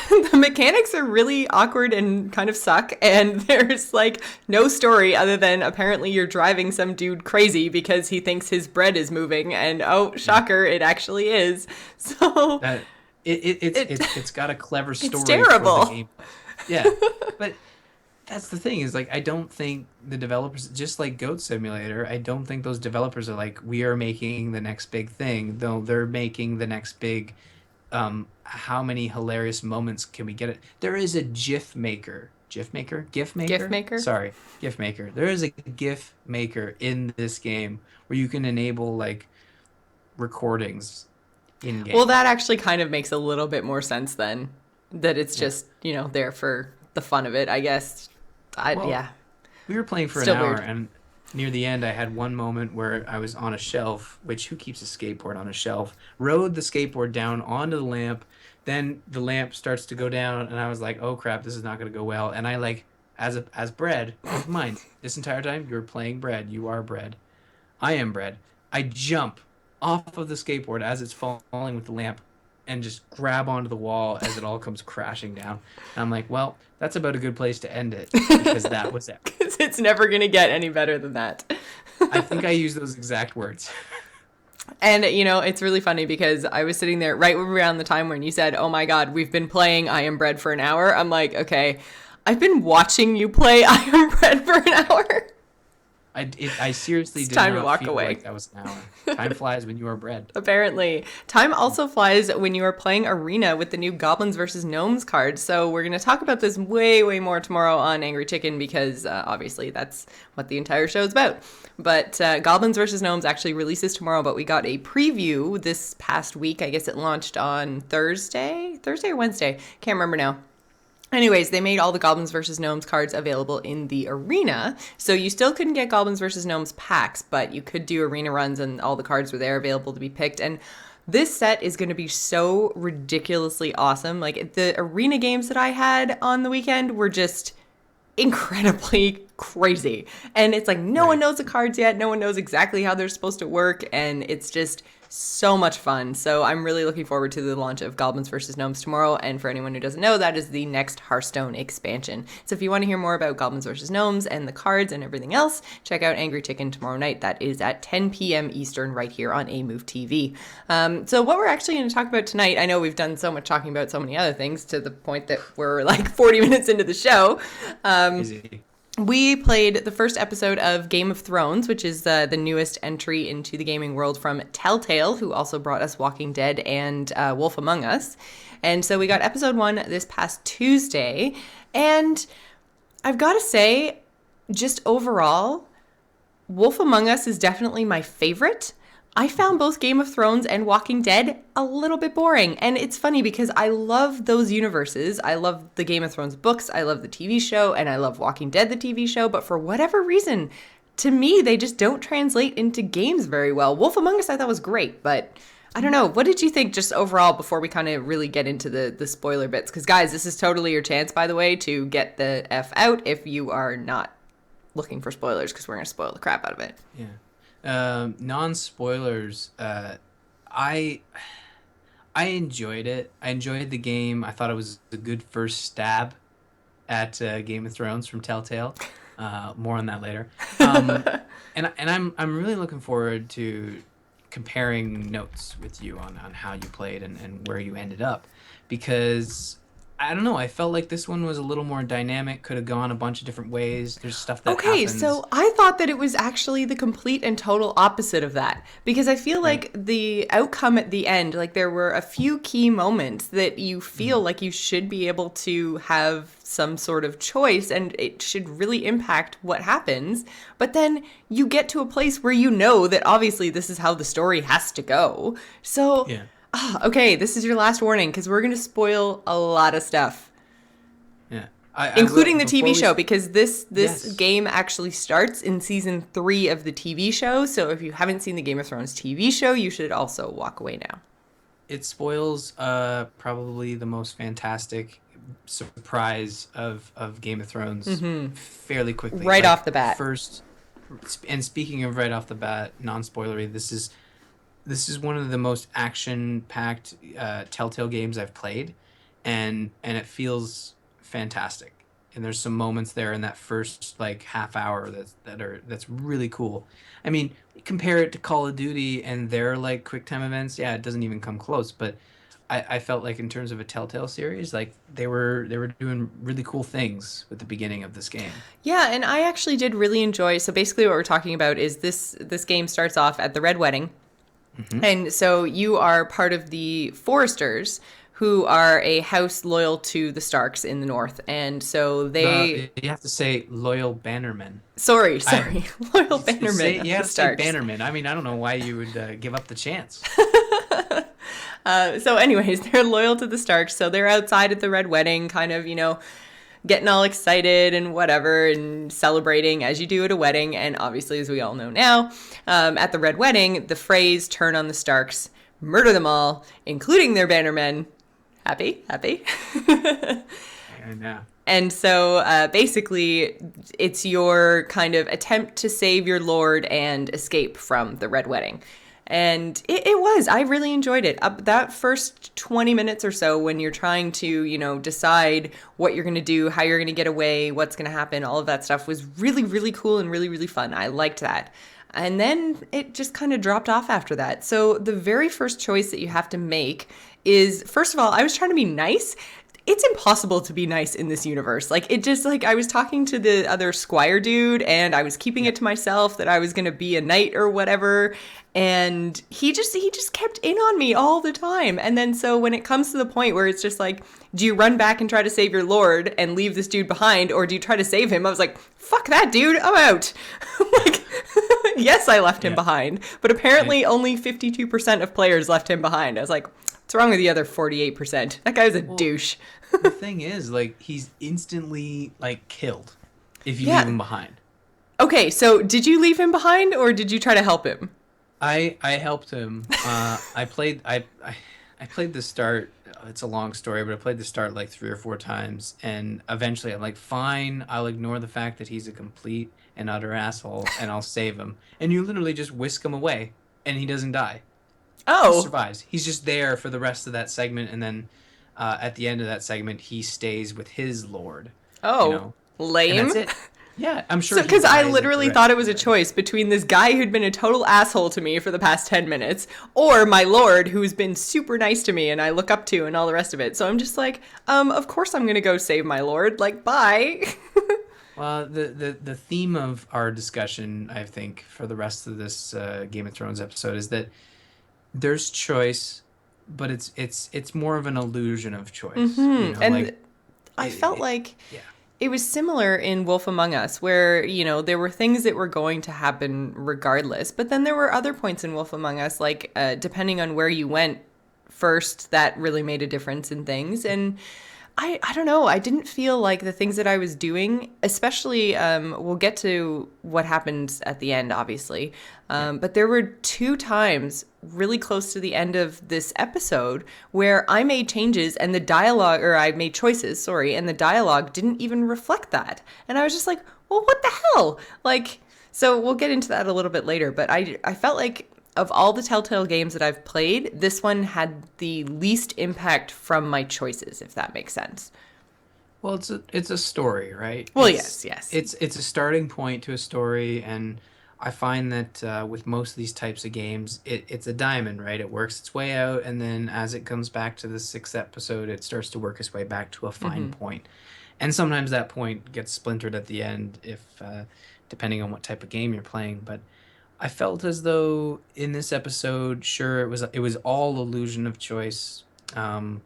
The mechanics are really awkward and kind of suck, and there's like no story other than apparently you're driving some dude crazy because he thinks his bread is moving, and oh, Yeah. shocker, it actually is. So That it's it it's got a clever it's story for the terrible. gameplay. Yeah, but that's the thing is like I don't think the developers just like Goat Simulator, I don't think those developers are like we are making the next big thing. Though they're making the next big how many hilarious moments can we get it? There is a GIF GIF maker. maker. Sorry, GIF maker. There is a GIF maker in this game where you can enable like recordings in Well, game. that actually kind of makes a little bit more sense then. That it's Yeah. just, there for the fun of it, I guess. Well, Yeah, we were playing for an still hour, weird. and near the end, I had one moment where I was on a shelf, which who keeps a skateboard on a shelf? Rode the skateboard down onto the lamp. Then the lamp starts to go down, and I was like, "Oh crap, this is not going to go well." And I like, as bread, keep in mind, this entire time you're playing bread. You are bread. I am bread. I jump off of the skateboard as it's falling with the lamp and just grab onto the wall as it all comes crashing down. And I'm like, well, that's about a good place to end it because that was it. Because it's never going to get any better than that. I think I used those exact words. And, it's really funny because I was sitting there right around the time when you said, oh my God, we've been playing I Am Bread for an hour. I'm like, okay, I've been watching you play I Am Bread for an hour. I seriously It's did time to not walk feel away. like that was an hour. Time flies when you are bread. Apparently. Time also flies when you are playing Arena with the new Goblins versus Gnomes card. So we're going to talk about this way, way more tomorrow on Angry Chicken because obviously that's what the entire show is about. But Goblins versus Gnomes actually releases tomorrow, but we got a preview this past week. I guess it launched on Thursday or Wednesday. Can't remember now. Anyways, they made all the Goblins vs. Gnomes cards available in the arena. So you still couldn't get Goblins vs. Gnomes packs, but you could do arena runs and all the cards were there available to be picked. And this set is going to be so ridiculously awesome. Like the arena games that I had on the weekend were just incredibly crazy. And it's like no one Right. knows the cards yet. No one knows exactly how they're supposed to work. And it's just so much fun. So I'm really looking forward to the launch of Goblins vs. Gnomes tomorrow. And for anyone who doesn't know, that is the next Hearthstone expansion. So if you want to hear more about Goblins vs. Gnomes and the cards and everything else, check out Angry Chicken tomorrow night. That is at 10 p.m. Eastern right here on AMove TV. So what we're actually going to talk about tonight, I know we've done so much talking about so many other things to the point that we're like 40 minutes into the show. Easy. We played the first episode of Game of Thrones, which is the newest entry into the gaming world from Telltale, who also brought us Walking Dead and Wolf Among Us. And so we got episode 1 this past Tuesday. And I've got to say, just overall, Wolf Among Us is definitely my favorite. I found both Game of Thrones and Walking Dead a little bit boring. And it's funny because I love those universes. I love the Game of Thrones books, I love the TV show, and I love Walking Dead, the TV show. But for whatever reason, to me, they just don't translate into games very well. Wolf Among Us I thought was great, but I don't know. What did you think just overall before we kind of really get into the spoiler bits? Because, guys, this is totally your chance, by the way, to get the F out if you are not looking for spoilers, because we're going to spoil the crap out of it. Yeah. Non-spoilers. I I enjoyed it. I enjoyed the game. I thought it was a good first stab at Game of Thrones from Telltale. More on that later. And I'm really looking forward to comparing notes with you on how you played and where you ended up, because I don't know. I felt like this one was a little more dynamic, could have gone a bunch of different ways. There's stuff that Okay, happens. so I thought that it was actually the complete and total opposite of that because I feel Right. like the outcome at the end, like there were a few key moments that you feel Mhm. like you should be able to have some sort of choice and it should really impact what happens. But then you get to a place where you know that obviously this is how the story has to go. So, Yeah. okay, this is your last warning because we're going to spoil a lot of stuff, Yeah. I will including the before TV we show, because this yes. game actually starts in season 3 of the TV show. So if you haven't seen the Game of Thrones TV show, you should also walk away now. It spoils probably the most fantastic surprise of Game of Thrones fairly quickly. Right Like off the bat. first, and speaking of right off the bat, non-spoilery, this is one of the most action-packed Telltale games I've played, and it feels fantastic. And there's some moments there in that first like half hour that's really cool. I mean, compare it to Call of Duty and their like quick time events, yeah, it doesn't even come close. But I felt like in terms of a Telltale series, like they were doing really cool things with the beginning of this game. Yeah, and I actually did really enjoy. So basically, what we're talking about is this game starts off at the Red Wedding, Hmm. and so you are part of the Forrestors, who are a house loyal to the Starks in the North, and so they. You have to say loyal bannermen. Sorry, I sorry, loyal bannermen you of the have to say Starks. bannermen. I mean, I don't know why you would give up the chance. So, anyways, they're loyal to the Starks, so they're outside at the Red Wedding, kind of, getting all excited and whatever, and celebrating as you do at a wedding. And obviously, as we all know now, at the Red Wedding, the phrase "turn on the Starks, murder them all, including their bannermen." Happy, happy. And And so basically, it's your kind of attempt to save your lord and escape from the Red Wedding. And it was. I really enjoyed it. That first 20 minutes or so when you're trying to, decide what you're going to do, how you're going to get away, what's going to happen, all of that stuff was really, really cool and really, really fun. I liked that. And then it just kind of dropped off after that. So the very first choice that you have to make is, first of all, I was trying to be nice. It's impossible to be nice in this universe. Like, it just, like, I was talking to the other squire dude and I was keeping yeah. it to myself that I was going to be a knight or whatever. And he just kept in on me all the time. And then so when it comes to the point where it's just like, do you run back and try to save your lord and leave this dude behind, or do you try to save him? I was like, fuck that dude, I'm out. Like, yes, I left him Yeah. behind, but apparently only 52% of players left him behind. I was like, what's wrong with the other 48%? That guy's a Well, douche. the thing is, like, he's instantly like killed if you leave Yeah. him behind. Okay, so did you leave him behind or did you try to help him? I helped him. I played the start. It's a long story, but I played the start like 3 or 4 times, and eventually I'm like, fine, I'll ignore the fact that he's a complete and utter asshole, and I'll save him. And you literally just whisk him away, and he doesn't die. He Oh, survives. He's just there for the rest of that segment, and then at the end of that segment, he stays with his lord. You oh, know, and lame. that's it. Yeah, I'm sure So, he because I dies at the literally very thought it was a end. choice between this guy who'd been a total asshole to me for the past 10 minutes, or my lord who's been super nice to me and I look up to and all the rest of it. So I'm just like, of course I'm gonna go save my lord. Like, bye. Well, the theme of our discussion, I think, for the rest of this Game of Thrones episode is that there's choice, but it's more of an illusion of choice. You know, And like I felt it like yeah, it was similar in Wolf Among Us, where, there were things that were going to happen regardless. But then there were other points in Wolf Among Us, like depending on where you went first, that really made a difference in things. And I don't know. I didn't feel like the things that I was doing, especially, we'll get to what happens at the end, obviously. yeah. But there were 2 times really close to the end of this episode where I made changes and the dialogue, or I made choices, sorry, and the dialogue didn't even reflect that. And I was just like, well, what the hell? Like, so we'll get into that a little bit later, but I felt like of all the Telltale games that I've played, this one had the least impact from my choices, if that makes sense. Well, it's a story, right? Well, yes, yes. It's a starting point to a story, and I find that with most of these types of games, it's a diamond, right? It works its way out, and then as it comes back to the sixth episode, it starts to work its way back to a fine point. And sometimes that point gets splintered at the end, if depending on what type of game you're playing. But I felt as though in this episode, sure, it was all illusion of choice. Um,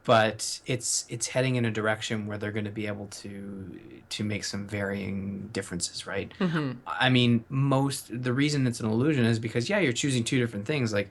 but it's heading in a direction where they're going to be able to make some varying differences, right? Mm-hmm. I mean, the reason it's an illusion is because yeah, you're choosing two different things. Like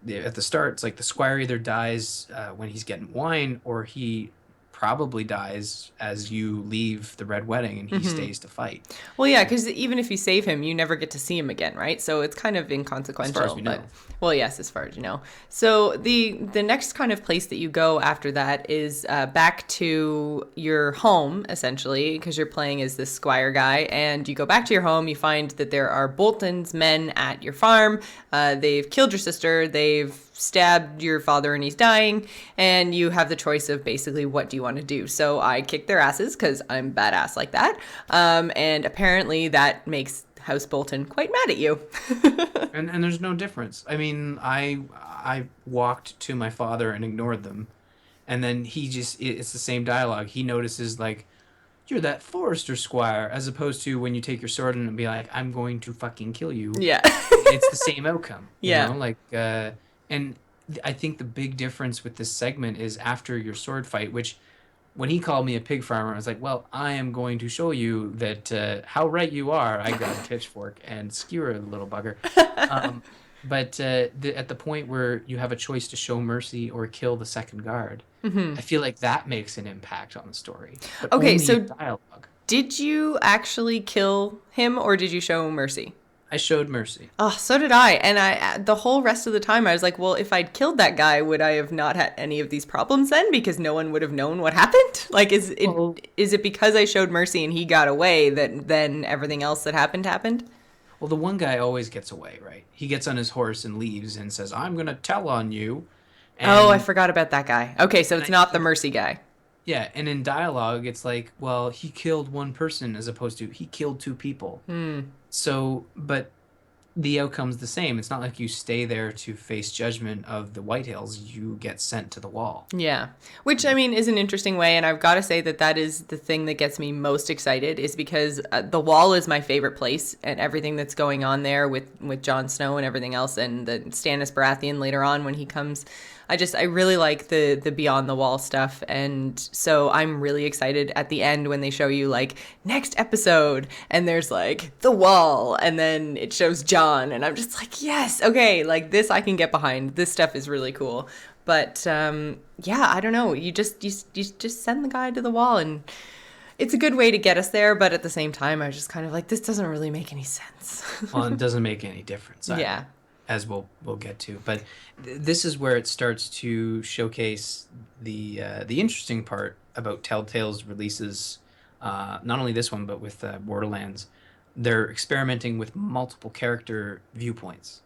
at the start, it's like the squire either dies when he's getting wine, or he probably dies as you leave the red wedding and he Mm-hmm. stays to fight. Well, yeah, because even if you save him, you never get to see him again, right? So it's kind of As far as inconsequential. we But know. well, yes, as far as you know. So the next kind of place that you go after that is back to your home, essentially, because you're playing as this squire guy, and you go back to your home. You find that there are Bolton's men at your farm. They've killed your sister. They've stabbed your father and he's dying, and you have the choice of basically what do you want to do. So I kick their asses because I'm badass like that, and apparently that makes House Bolton quite mad at you. And there's no difference. I mean, I walked to my father and ignored them, and then it's the same dialogue. He notices like you're that Forrester squire, as opposed to when you take your sword and be like, I'm going to fucking kill you. Yeah. It's the same outcome, Yeah. like and I think the big difference with this segment is after your sword fight, which when he called me a pig farmer, I was like, well, I am going to show you that how right you are. I grab a pitchfork and skewer a little bugger. Um, but at the point where you have a choice to show mercy or kill the second guard, I feel like that makes an impact on the story, but Okay, only in so dialogue. did you actually kill him or did you show mercy? I showed mercy. Oh, so did I. And the whole rest of the time, I was like, well, if I'd killed that guy, would I have not had any of these problems then? Because no one would have known what happened? Like, Well, is it because I showed mercy and he got away that then everything else that happened? well, the one guy always gets away, right? He gets on his horse and leaves and says, "I'm gonna tell on you," Oh, I and forgot about that guy. Okay, so and it's I not the think mercy guy. yeah, and in dialogue, it's like, well, he killed one person as opposed to he killed two people. So, but the outcome's the same. It's not like you stay there to face judgment of the Whitehills. You get sent to the wall. Yeah. Which, I mean, is an interesting way. And I've got to say that that is the thing that gets me most excited is because the wall is my favorite place and everything that's going on there with Jon Snow and everything else and the Stannis Baratheon later on when he comes. I really like the Beyond the Wall stuff. And so I'm really excited at the end when they show you like next episode and there's like the wall and then it shows Jon and I'm just like, yes, okay, like this I can get behind. This stuff is really cool. But yeah, I don't know. You just send the guy to the wall and it's a good way to get us there, but at the same time I was just kind of like this doesn't really make any sense. Well, it doesn't make any difference either, Yeah. as we'll get to. But this is where it starts to showcase the interesting part about Telltale's releases. Not only this one, but with Borderlands, they're experimenting with multiple character viewpoints.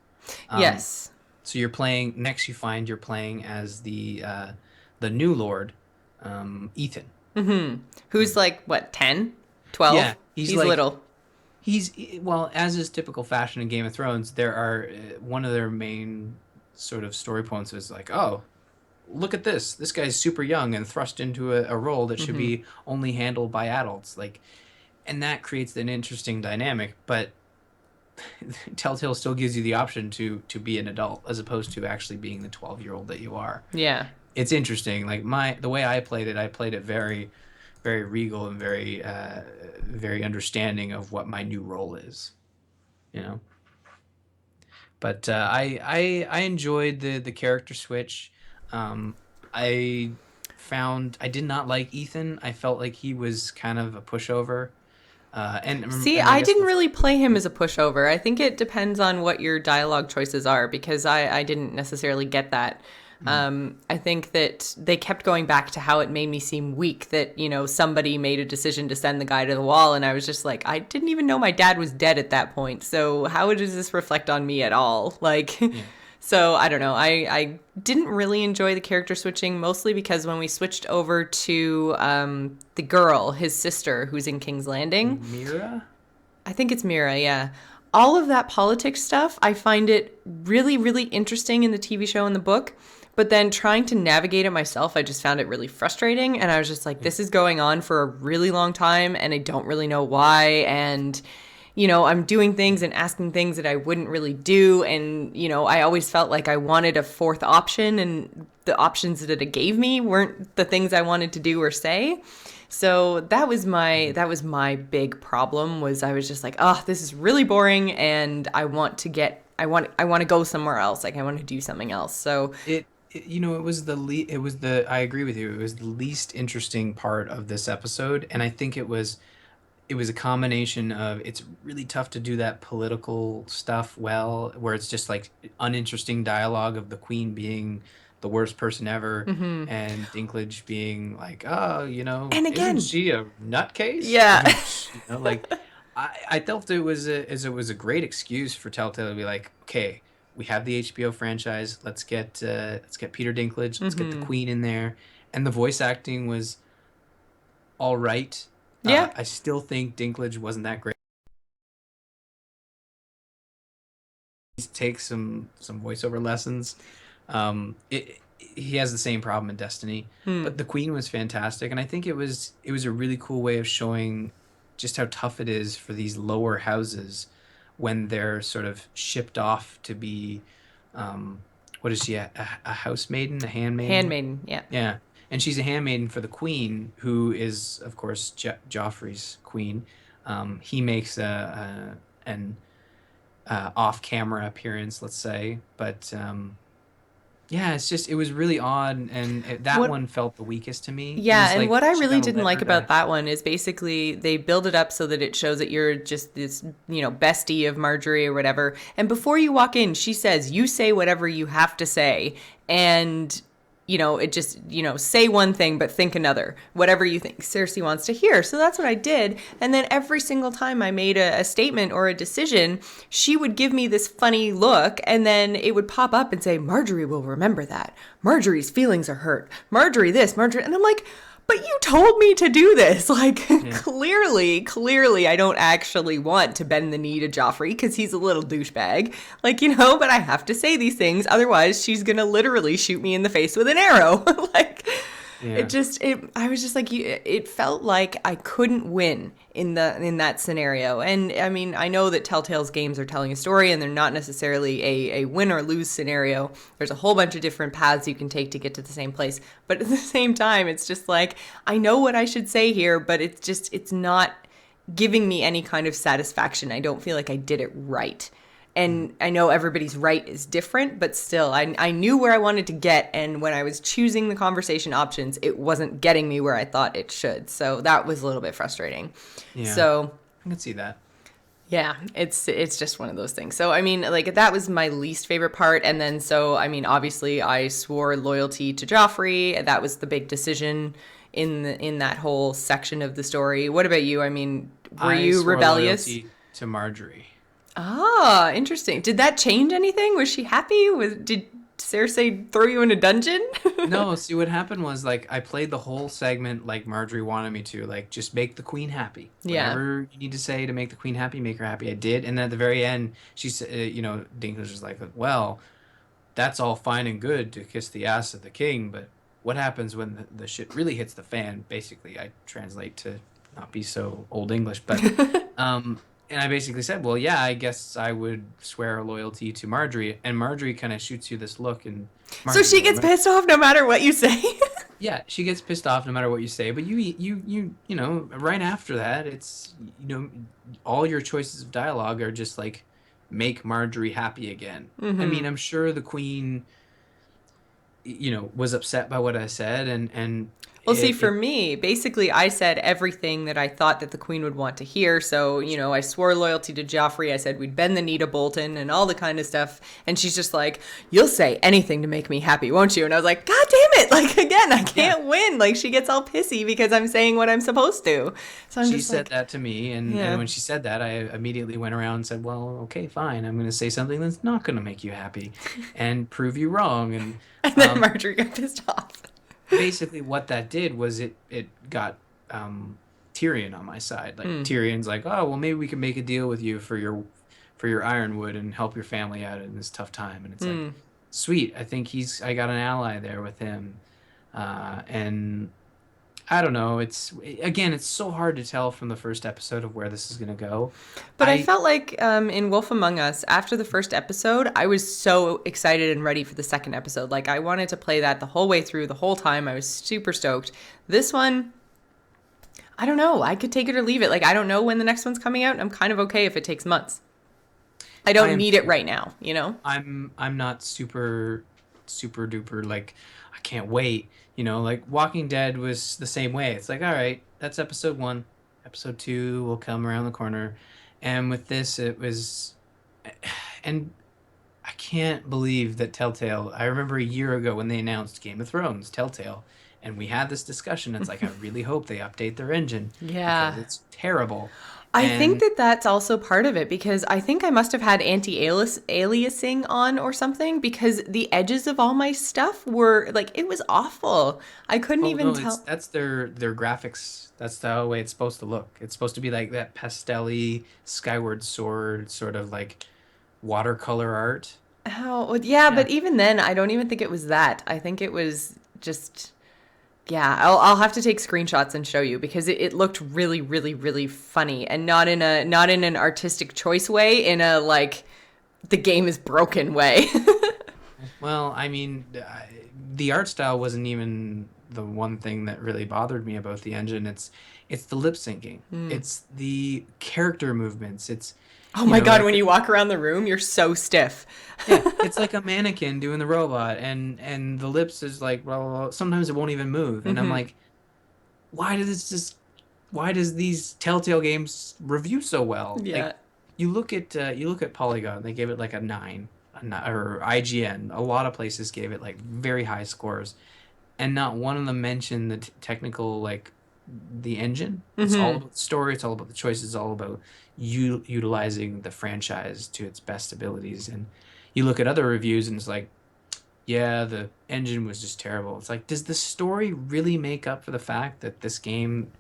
Um, Yes. so you're playing next. You find you're playing as the new Lord, Ethan. Who's like what, 10? 12? Yeah, he's He's like little. He's well, as is typical fashion in Game of Thrones, there are one of their main sort of story points is like, oh, look at this. This guy's super young and thrust into a role that should be only handled by adults. Like, and that creates an interesting dynamic. But Telltale still gives you the option to be an adult as opposed to actually being the 12-year-old that you are. Yeah. It's interesting. Like the way I played it very, very regal and very understanding of what my new role is, you know. But I enjoyed the character switch. Um, I found I did not like Ethan. I felt like he was kind of a pushover. See, And I I guess didn't really play him as a pushover. I think it depends on what your dialogue choices are because I didn't necessarily get that. I think that they kept going back to how it made me seem weak that, you know, somebody made a decision to send the guy to the wall. And I was just like, I didn't even know my dad was dead at that point. So how does this reflect on me at all? Like, yeah. so I don't know. I didn't really enjoy the character switching, mostly because when we switched over to the girl, his sister, who's in King's Landing, Mira. I think it's Mira, yeah. all of that politics stuff, I find it really, really interesting in the TV show and the book. But then trying to navigate it myself, I just found it really frustrating. And I was just like, Yeah. this is going on for a really long time and I don't really know why. And, I'm doing things and asking things that I wouldn't really do. And, I always felt like I wanted a fourth option and the options that it gave me weren't the things I wanted to do or say. So that was my big problem was I was just like, oh, this is really boring and I want to go somewhere else. Like I want to do something else. So It was I agree with you. It was the least interesting part of this episode, and I think it was a combination of it's really tough to do that political stuff well, where it's just like uninteresting dialogue of the queen being the worst person ever and Dinklage being like, oh, and isn't again, she a nutcase? yeah. Like I felt it was a great excuse for Telltale to be like, okay, we have the HBO franchise. Let's get Peter Dinklage. Let's get the Queen in there, and the voice acting was all right. Yeah. I still think Dinklage wasn't that great. He takes some voiceover lessons. He has the same problem in Destiny, but the Queen was fantastic, and I think it was a really cool way of showing just how tough it is for these lower houses when they're sort of shipped off to be, what is she, a housemaiden, a handmaiden? Handmaiden, yeah. Yeah, and she's a handmaiden for the queen, who is, of course, Joffrey's queen. He makes an off-camera appearance, let's say, but yeah, it was really odd, and that What one felt the weakest to me. It Yeah, was and like what I she really got a didn't letter like to. about that one is basically they build it up so that it shows that you're just this, bestie of Marjorie or whatever. And before you walk in, she says, you say whatever you have to say. And, it just, say one thing, but think another, whatever you think Cersei wants to hear. So that's what I did. And then every single time I made a statement or a decision, she would give me this funny look. And then it would pop up and say, Marjorie will remember that. Marjorie's feelings are hurt. Marjorie this, Marjorie. And I'm like, but you told me to do this. Like, Yeah. clearly, I don't actually want to bend the knee to Joffrey because he's a little douchebag. Like, but I have to say these things. Otherwise, she's going to literally shoot me in the face with an arrow. Like, Yeah. I was just like, it felt like I couldn't win in that scenario. And I mean, I know that Telltale's games are telling a story and they're not necessarily a win or lose scenario. There's a whole bunch of different paths you can take to get to the same place. But at the same time, it's just like, I know what I should say here, but it's not giving me any kind of satisfaction. I don't feel like I did it right. And I know everybody's right is different, but still, I knew where I wanted to get. And when I was choosing the conversation options, it wasn't getting me where I thought it should. So that was a little bit frustrating. Yeah. So I can see that. yeah, it's just one of those things. So I mean, like that was my least favorite part. And then so I mean, obviously, I swore loyalty to Joffrey. That was the big decision in that whole section of the story. What about you? I mean, were I you swore rebellious? loyalty to Marjorie. Ah, interesting. Did that change anything? Was she happy? Did Cersei throw you in a dungeon? No, see what happened was like I played the whole segment like Marjorie wanted me to, like just make the queen happy. Yeah. Whatever you need to say to make the queen happy, make her happy. I did, and then at the very end, she said, Dinklage was like, "Well, that's all fine and good to kiss the ass of the king, but what happens when the shit really hits the fan?" Basically, I translate to not be so old English, but and I basically said, "Well, yeah, I guess I would swear loyalty to Marjorie." And Marjorie kind of shoots you this look, and So Marjorie she will gets remember. pissed off no matter what you say. Yeah, she gets pissed off no matter what you say, but right after that, it's all your choices of dialogue are just like make Marjorie happy again. I mean, I'm sure the queen, was upset by what I said, and Well, see, for it me, basically, I said everything that I thought that the queen would want to hear. So, I swore loyalty to Joffrey. I said we'd bend the knee to Bolton and all the kind of stuff. And she's just like, you'll say anything to make me happy, won't you? And I was like, God damn it. Like, again, I can't win. Like, she gets all pissy because I'm saying what I'm supposed to. So I'm she just said like, that to me, and yeah. when she said that, I immediately went around and said, "Well, okay, fine. I'm going to say something that's not going to make you happy, and prove you wrong." And And then Marjorie got pissed off. basically what that did was it got Tyrion on my side. Like Tyrion's like, "Oh, well, maybe we can make a deal with you for for your ironwood and help your family out in this tough time. And it's like, Hmm. sweet. I think I got an ally there with him. And I don't know. Again, it's so hard to tell from the first episode of where this is going to go. But I I, felt like in Wolf Among Us, after the first episode, I was so excited and ready for the second episode. Like, I wanted to play that the whole way through, the whole time. I was super stoked. This one, I don't know. I could take it or leave it. Like, I don't know when the next one's coming out. I'm kind of okay if it takes months. I I don't am need it too. right now, you know? I'm not super duper like I can't wait. Like Walking Dead was the same way. It's like, all right, that's episode one. Episode two will come around the corner. And with this, it was, and I can't believe that Telltale. I remember a year ago when they announced Game of Thrones, Telltale, and we had this discussion. It's like, I really hope they update their engine because Yeah. it's terrible. I think And that that's also part of it because I think I must have had anti-aliasing on or something because the edges of all my stuff were like it was awful. I couldn't oh even no, it's tell. that's their graphics. That's the way it's supposed to look. It's supposed to be like that pastel-y Skyward Sword sort of like watercolor art. Oh, well, yeah, Yeah. but even then, I don't even think it was that. I think it was just, yeah. I'll have to take screenshots and show you because it looked really, really, really funny and not in an artistic choice way, in a like the game is broken way. Well, I mean, the art style wasn't even the one thing that really bothered me about the engine. It's the lip syncing. It's the character movements. It's Oh my God, like when you walk around the room, you're so stiff. yeah, it's like a mannequin doing the robot, and the lips is like blah, blah, blah. Sometimes it won't even move, and I'm like, why does this just why does these Telltale games review so well? Yeah. Like you look at Polygon, they gave it like or IGN. A lot of places gave it like very high scores, and not one of them mentioned the technical like the engine. It's all about the story. It's all about the choices. It's all about you utilizing the franchise to its best abilities. And you look at other reviews, and it's like, yeah, the engine was just terrible. It's like, does the story really make up for the fact that this game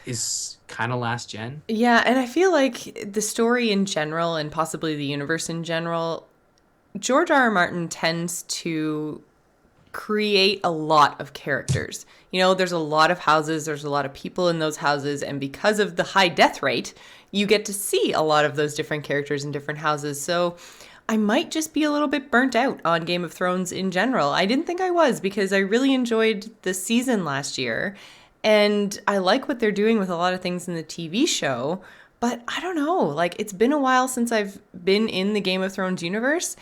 is kind of last gen? Yeah, and I feel like the story in general and possibly the universe in general, George R. R. Martin tends to create a lot of characters. You know, there's a lot of houses, there's a lot of people in those houses, and because of the high death rate, you get to see a lot of those different characters in different houses. So I might just be a little bit burnt out on Game of Thrones in general. I didn't think I was because I really enjoyed the season last year. And I like what they're doing with a lot of things in the TV show. But I don't know. Like, it's been a while since I've been in the Game of Thrones universe.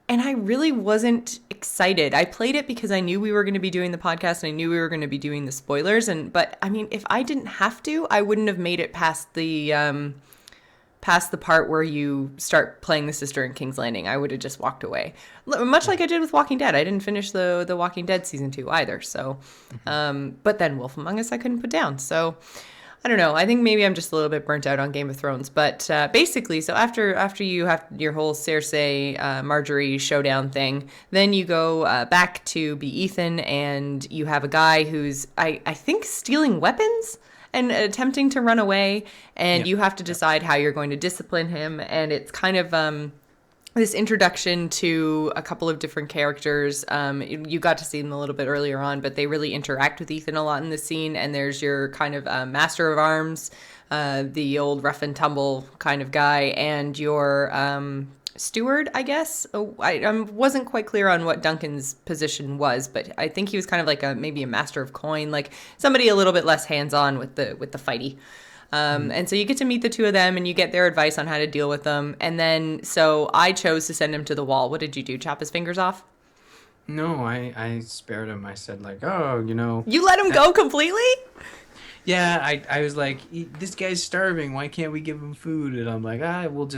And I really wasn't excited. I played it because I knew we were going to be doing the podcast and I knew we were going to be doing the spoilers. But I mean, if I didn't have to, I wouldn't have made it past the part where you start playing the sister in King's Landing. I would have just walked away. Much like I did with Walking Dead. I didn't finish the Walking Dead season 2 either. So, Mhm. but then Wolf Among Us I couldn't put down. So I don't know. I think maybe I'm just a little bit burnt out on Game of Thrones. But basically, so after you have your whole Cersei Marjorie showdown thing, then you go back to be Ethan, and you have a guy who's I think stealing weapons and attempting to run away, and Yep. you have to Yep. decide how you're going to discipline him. And it's kind of this introduction to a couple of different characters. You got to see them a little bit earlier on, but they really interact with Ethan a lot in the scene. And there's your kind of master of arms, the old rough and tumble kind of guy, and your steward, I guess. Oh, I wasn't quite clear on what Duncan's position was, but I think he was kind of like maybe a master of coin, like somebody a little bit less hands on with the fighty. Mhm. And so you get to meet the two of them and you get their advice on how to deal with them. And then, so I chose to send him to the wall. What did you do? Chop his fingers off? No, I spared him. I said like, oh, You let him that go completely? yeah, I was like, This guy's starving. Why can't we give him food?" And I'm like, we'll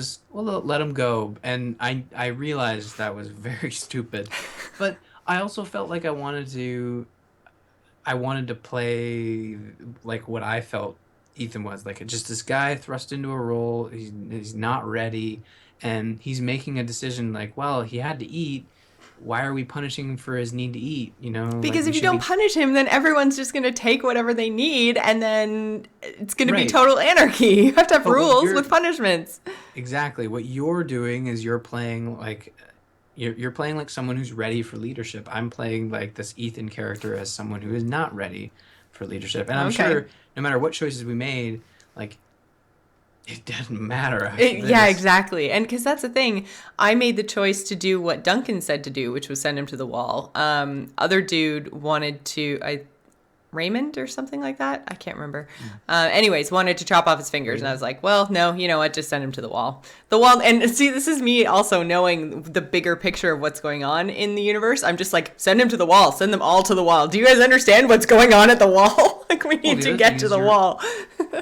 let him go." And I realized that was very stupid, but I also felt like I wanted to play like what I felt Ethan was like, just this guy thrust into a role. He's not ready, and he's making a decision like, well, he had to eat. why are we punishing him for his need to eat? You know, like Because we if you should don't be punish him, then everyone's just going to take whatever they need, and then it's going to be right. total anarchy. You have to have But what rules you're with punishments. exactly what you're doing is you're playing like someone who's ready for leadership. I'm playing like this Ethan character as someone who is not ready for leadership. And I'm Okay. sure no matter what choices we made, like it doesn't matter after Yeah, this. exactly. And because that's the thing, I made the choice to do what Duncan said to do, which was send him to the wall. Other dude wanted to, Raymond or something like that. I can't remember. Anyways, wanted to chop off his fingers, and I Really? was like, well, no, you know what? Just send him to the wall. The wall, and see, this is me also knowing the bigger picture of what's going on in the universe. I'm just like, send him to the wall. Send them all to the wall. Do you guys understand what's going on at the wall? Like, we Well, need the to other thing get to is the wall.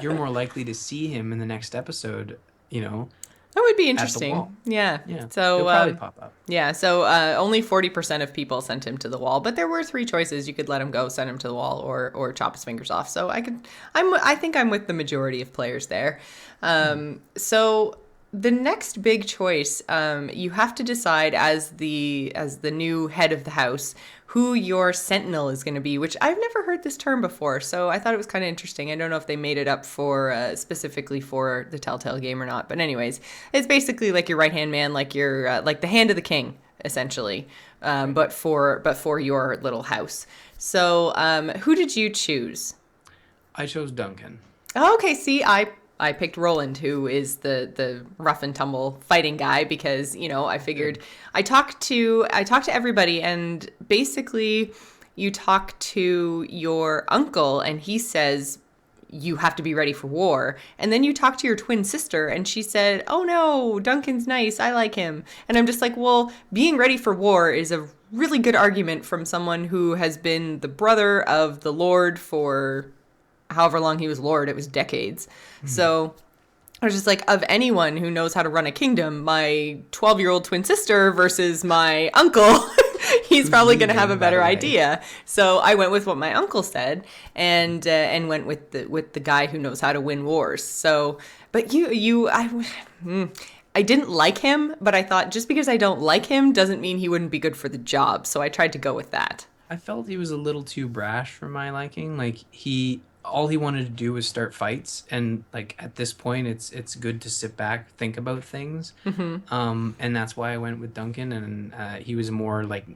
you're more likely to see him in the next episode, you know, That would be at the wall. interesting. Yeah. Yeah, he'll So, probably pop up. yeah, so only 40% of people sent him to the wall, but there were three choices. You could let him go, send him to the wall, or chop his fingers off. So I think I'm with the majority of players there. So the next big choice, you have to decide as the new head of the house who your sentinel is going to be, which I've never heard this term before, so I thought it was kind of interesting. I don't know if they made it up for specifically for the Telltale game or not, but anyways, it's basically like your right hand man, like your like the hand of the king, essentially, but for your little house. So who did you choose? I chose Duncan. Oh, okay, see, I picked Roland, who is the rough and tumble fighting guy, because I figured Good. I talked to everybody, and basically you talk to your uncle and he says you have to be ready for war, and then you talk to your twin sister and she said, oh no, Duncan's nice, I like him. And I'm just like, well, being ready for war is a really good argument from someone who has been the brother of the Lord for however long he was Lord. It was decades. So I was just like, of anyone who knows how to run a kingdom, my 12-year-old twin sister versus my uncle, he's Who's probably going to have a leaving, by the better way? idea. So I went with what my uncle said, and went with the guy who knows how to win wars. So, but I didn't like him, but I thought just because I don't like him doesn't mean he wouldn't be good for the job. So I tried to go with that. I felt he was a little too brash for my liking. Like all he wanted to do was start fights, and like at this point, it's good to sit back, think about things. And that's why I went with Duncan, and he was more like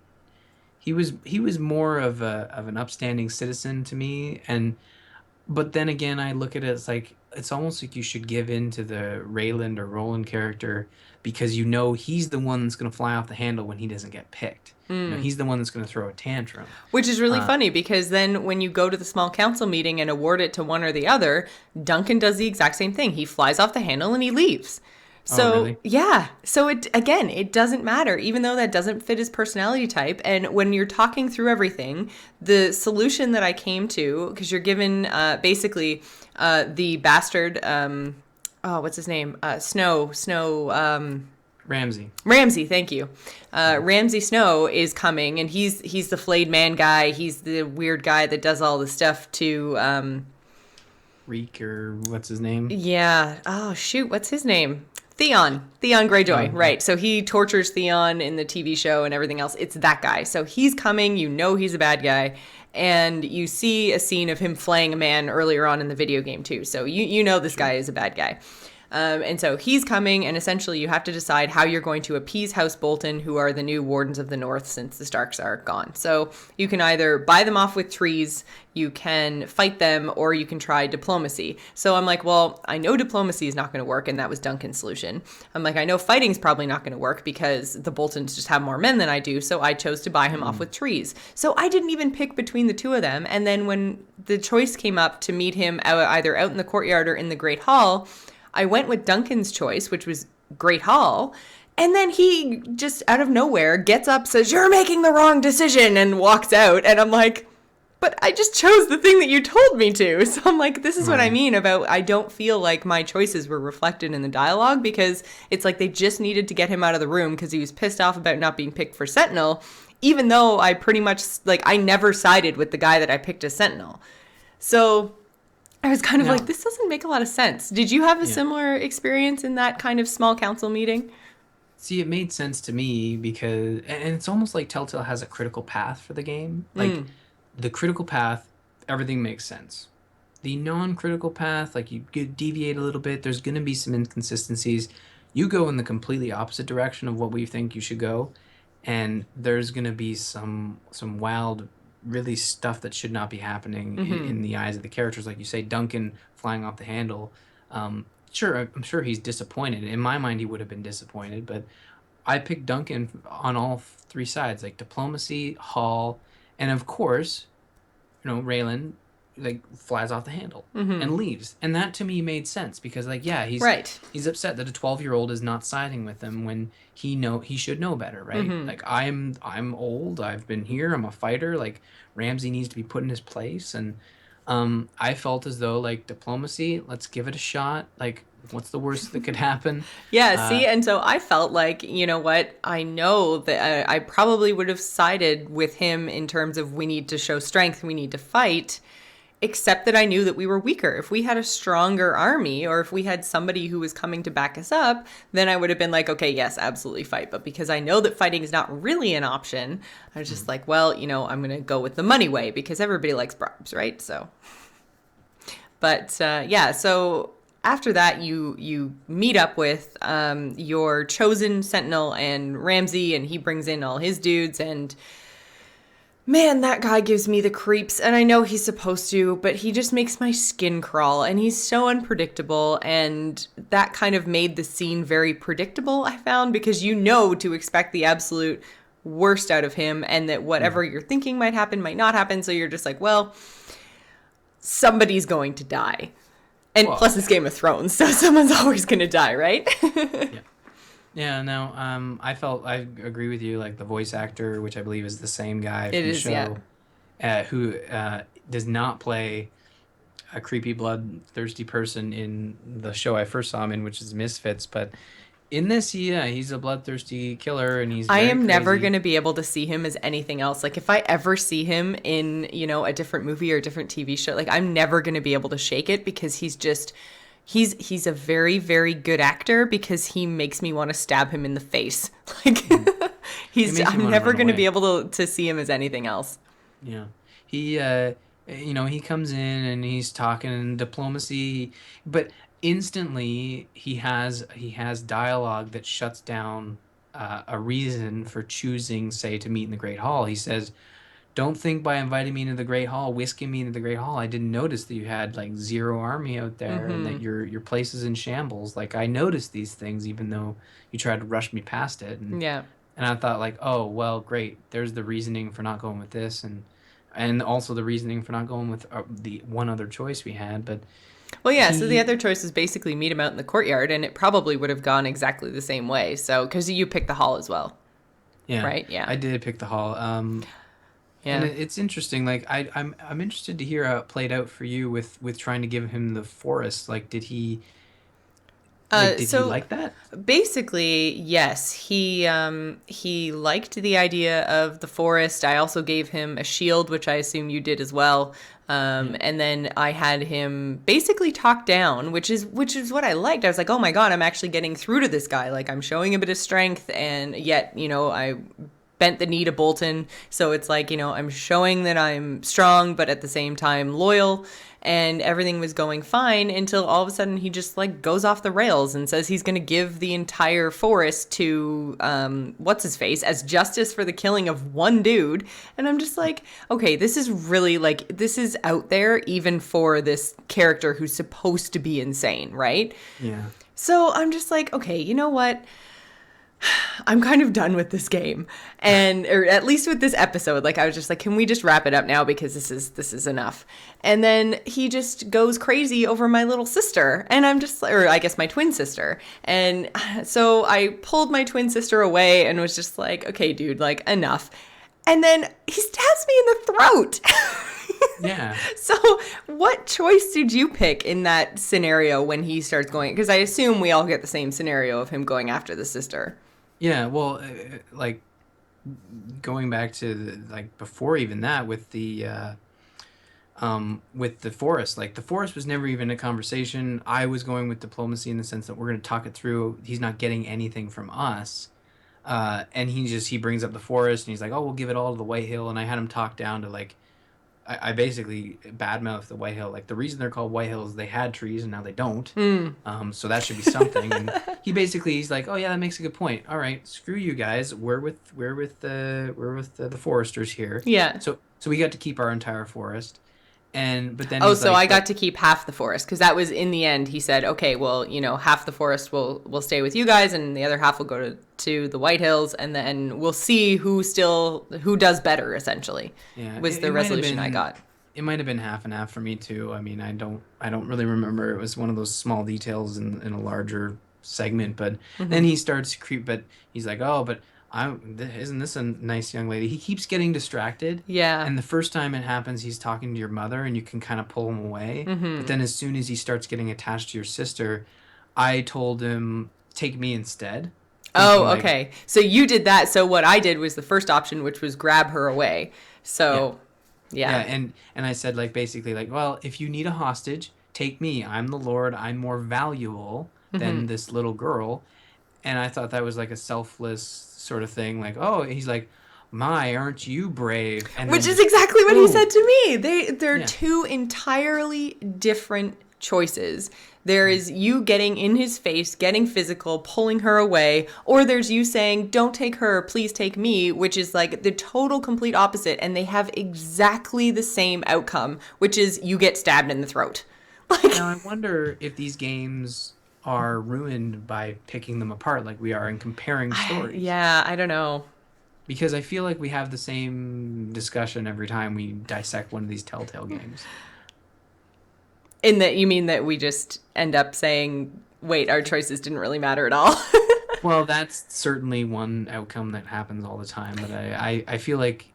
he was more of an upstanding citizen to me, and but then again, I look at it as like it's almost like you should give in to the Rayland or Roland character because he's the one that's going to fly off the handle when he doesn't get picked. He's the one that's going to throw a tantrum. Which is really Uh, funny, because then when you go to the small council meeting and award it to one or the other, Duncan does the exact same thing. He flies off the handle and he leaves. oh, So, really? yeah. So it doesn't matter, even though that doesn't fit his personality type. And when you're talking through everything, the solution that I came to, because you're given basically the bastard, what's his name? Ramsey. Ramsey, thank you. Ramsey Snow is coming, and he's the flayed man guy. He's the weird guy that does all the stuff to, Reek or what's his name? yeah. Oh shoot, what's his name? Theon Greyjoy, Oh, right? So he tortures Theon in the TV show and everything else. It's that guy. So he's coming. He's a bad guy, and you see a scene of him flaying a man earlier on in the video game too. So you know this guy is a bad guy. And so he's coming, and essentially you have to decide how you're going to appease House Bolton, who are the new Wardens of the North since the Starks are gone. So you can either buy them off with trees, you can fight them, or you can try diplomacy. So I'm like, well, I know diplomacy is not going to work, and that was Duncan's solution. I'm like, I know fighting's probably not going to work because the Boltons just have more men than I do, so I chose to buy him off with trees. So I didn't even pick between the two of them, and then when the choice came up to meet him either out in the courtyard or in the Great Hall, I went with Duncan's choice, which was Great Hall. And then he just out of nowhere gets up, says, you're making the wrong decision, and walks out. And I'm like, but I just chose the thing that you told me to. So I'm like, this is what I Right. mean about I don't feel like my choices were reflected in the dialogue, because it's like they just needed to get him out of the room because he was pissed off about not being picked for Sentinel, even though I pretty much, like, I never sided with the guy that I picked as Sentinel. So I was kind of Now, like, this doesn't make a lot of sense. Did you have a yeah. similar experience in that kind of small council meeting? See, it made sense to me because, and it's almost like Telltale has a critical path for the game. Like Mm. the critical path, everything makes sense. The non-critical path, like you could deviate a little bit, there's going to be some inconsistencies. You go in the completely opposite direction of what we think you should go, and there's going to be some wild, really stuff that should not be happening Hmm. in the eyes of the characters. Like you say, Duncan flying off the handle. Sure, I'm sure he's disappointed. In my mind, he would have been disappointed, but I picked Duncan on all three sides, like diplomacy, Hall, and of course, Raylan like flies off the handle Hmm. and leaves. And that to me made sense because like yeah, Right. he's upset that a 12-year-old is not siding with him when he should know better, right? Hmm. Like I'm old, I've been here, I'm a fighter, like Ramsey needs to be put in his place and I felt as though like diplomacy, let's give it a shot. Like what's the worst that could happen? Yeah, Uh see, and so I felt like, you know what, I know that I probably would have sided with him in terms of we need to show strength, we need to fight, except that I knew that we were weaker. If we had a stronger army or if we had somebody who was coming to back us up, then I would have been like, okay, yes, absolutely fight. But because I know that fighting is not really an option, I was just like, well, I'm going to go with the money way because everybody likes bribes, right? So, but yeah, so after that, you meet up with your chosen sentinel and Ramsey, and he brings in all his dudes, and man, that guy gives me the creeps, and I know he's supposed to, but he just makes my skin crawl, and he's so unpredictable, and that kind of made the scene very predictable, I found, because you know to expect the absolute worst out of him, and that yeah. whatever you're thinking might happen might not happen, so you're just like, well, somebody's going to die. And Well, plus, it's yeah. Game of Thrones, so someone's always going to die, right? Yeah. Yeah, no, I agree with you. Like the voice actor, which I believe is the same guy It from the is, yeah. show, who does not play a creepy, bloodthirsty person in the show I first saw him in, which is Misfits. But in this, yeah, he's a bloodthirsty killer, and he's I very am never going crazy. to be able to see him as anything else. Like, if I ever see him in, a different movie or a different TV show, like, I'm never going to be able to shake it because he's a very, very good actor because he makes me want to stab him in the face. Like, Mhm. It makes me I'm want to never run going to be away. able to see him as anything else. Yeah. He he comes in and he's talking in diplomacy, but instantly he has dialogue that shuts down a reason for choosing, say, to meet in the Great Hall. He says, "Don't think by inviting me into the Great Hall, whisking me into the Great Hall. I didn't notice that you had like zero army out there and that Hmm. your place is in shambles. Like I noticed these things even though you tried to rush me past it." Yeah. And I thought like, oh, well, great. There's the reasoning for not going with this and also the reasoning for not going with the one other choice we had. But Well, yeah, so the he, other choice is basically meet him out in the courtyard, and it probably would have gone exactly the same way. So, because you picked the hall as well, yeah, right? Yeah. I did pick the hall. And Yeah. it's interesting. Like I'm interested to hear how it played out for you with trying to give him the forest. Like, did he So like that? basically, yes, he liked the idea of the forest. I also gave him a shield, which I assume you did as well. Yeah. And then I had him basically talk down, which is what I liked. I was like, oh my god, I'm actually getting through to this guy. Like I'm showing a bit of strength, and yet I bent the knee to Bolton. So it's like, I'm showing that I'm strong, but at the same time loyal. And everything was going fine until all of a sudden he just like goes off the rails and says he's going to give the entire forest to what's his face as justice for the killing of one dude. And I'm just like, okay, this is really like this is out there even for this character who's supposed to be insane, right? Yeah. So I'm just like, okay, you know what? I'm kind of done with this game, and or at least with this episode. Like I was just like, can we just wrap it up now because this is enough? And then he just goes crazy over my little sister, and I'm just, or I guess my twin sister, and so I pulled my twin sister away and was just like, okay, dude, like enough. And then he stabs me in the throat. Yeah. So, what choice did you pick in that scenario when he starts going? Because I assume we all get the same scenario of him going after the sister. Yeah. Well, like going back to like before even that with with the forest. Like the forest was never even a conversation. I was going with diplomacy in the sense that we're going to talk it through. He's not getting anything from us. And he brings up the forest and he's like, oh, we'll give it all to the White Hill. And I had him talk down to like, I basically badmouthed the White Hill. Like the reason they're called White Hills, they had trees and now they don't. So that should be something. And he's like, oh yeah, that makes a good point. All right, screw you guys. We're with the Forrestors here. Yeah. So we got to keep our entire forest. But then Oh, he's so like, I got to keep half the forest because that was in the end. He said, "Okay, well, half the forest will stay with you guys, and the other half will go to the White Hills, and then we'll see who does better." Essentially, yeah, was the resolution I got. It might have been half and half for me too. I mean, I don't really remember. It was one of those small details in a larger segment. But then he starts to creep. But he's like, oh, but isn't this a nice young lady? He keeps getting distracted. Yeah. And the first time it happens, he's talking to your mother, and you can kind of pull him away. But then as soon as he starts getting attached to your sister, I told him take me instead. Oh, Thinking, like, okay. So you did that. So what I did was the first option, which was grab her away. So, yeah, yeah. and I said like basically like, well, if you need a hostage, take me. I'm the Lord. I'm more valuable than this little girl. And I thought that was like a selfless sort of thing. Like, oh, he's like, my, aren't you brave? And Which then is just exactly what he boom. said to me. They're Yeah. two entirely different choices. There is you getting in his face, getting physical, pulling her away, or there's you saying, "Don't take her, please take me," which is like the total complete opposite, and they have exactly the same outcome, which is you get stabbed in the throat. Like, Now I wonder if these games are ruined by picking them apart like we are and comparing stories. yeah, I don't know. Because I feel like we have the same discussion every time we dissect one of these Telltale games. In that you mean that we just end up saying, "Wait, our choices didn't really matter at all." Well, that's certainly one outcome that happens all the time, but I feel like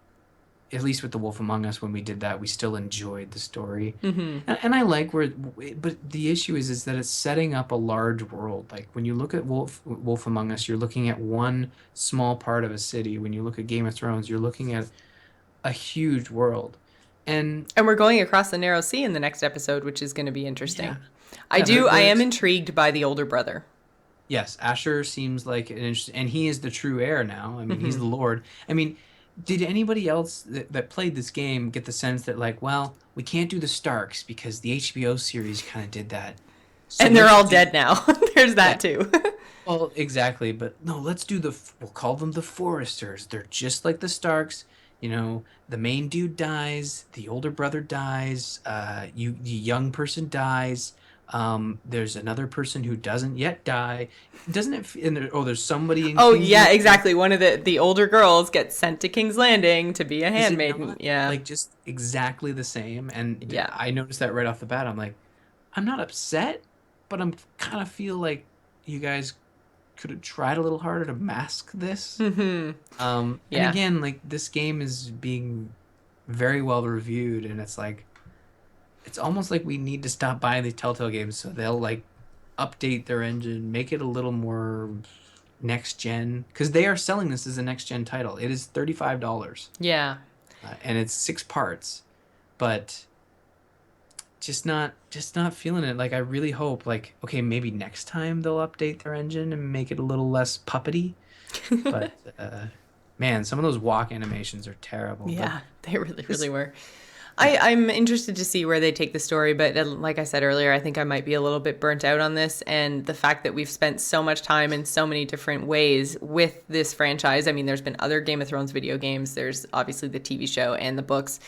at least with The Wolf Among Us, when we did that, we still enjoyed the story. And I like but the issue is that it's setting up a large world. Like when you look at Wolf Among Us, you're looking at one small part of a city. When you look at Game of Thrones, you're looking at a huge world. And And we're going across the narrow sea in the next episode, which is going to be interesting. yeah, I yeah, am there's intrigued by the older brother. yes, Asher seems like an interesting, and he is the true heir now. I mean, he's the Lord. I mean, did anybody else that played this game get the sense that like, well, we can't do the Starks because the HBO series kind of did that. So And they're let's all do dead now. There's yeah. that too. Well, exactly, but no, let's do we'll call them the Forrestors. They're just like the Starks. The main dude dies, the older brother dies, the young person dies. There's another person who doesn't yet die. Doesn't it? There's somebody in Oh King's yeah, Landing. exactly. One of the older girls gets sent to King's Landing to be a Is it handmaiden. not Yeah. like just exactly the same? And Yeah. I noticed that right off the bat. I'm like, I'm not upset, but I'm kind of feel like you guys could have tried a little harder to mask this. And Yeah. again, like this game is being very well reviewed, and it's like it's almost like we need to stop buying these Telltale games so they'll like update their engine, make it a little more next gen, because they are selling this as a next gen title. It is $35, Yeah. and it's 6 parts, but just not feeling it. Like I really hope like okay, maybe next time they'll update their engine and make it a little less puppety. But man, some of those walk animations are terrible. But Yeah, they really, this, really were. yeah, I'm interested to see where they take the story, but like I said earlier, I think I might be a little bit burnt out on this. And the fact that we've spent so much time in so many different ways with this franchise. I mean, there's been other Game of Thrones video games. There's obviously the TV show and the books.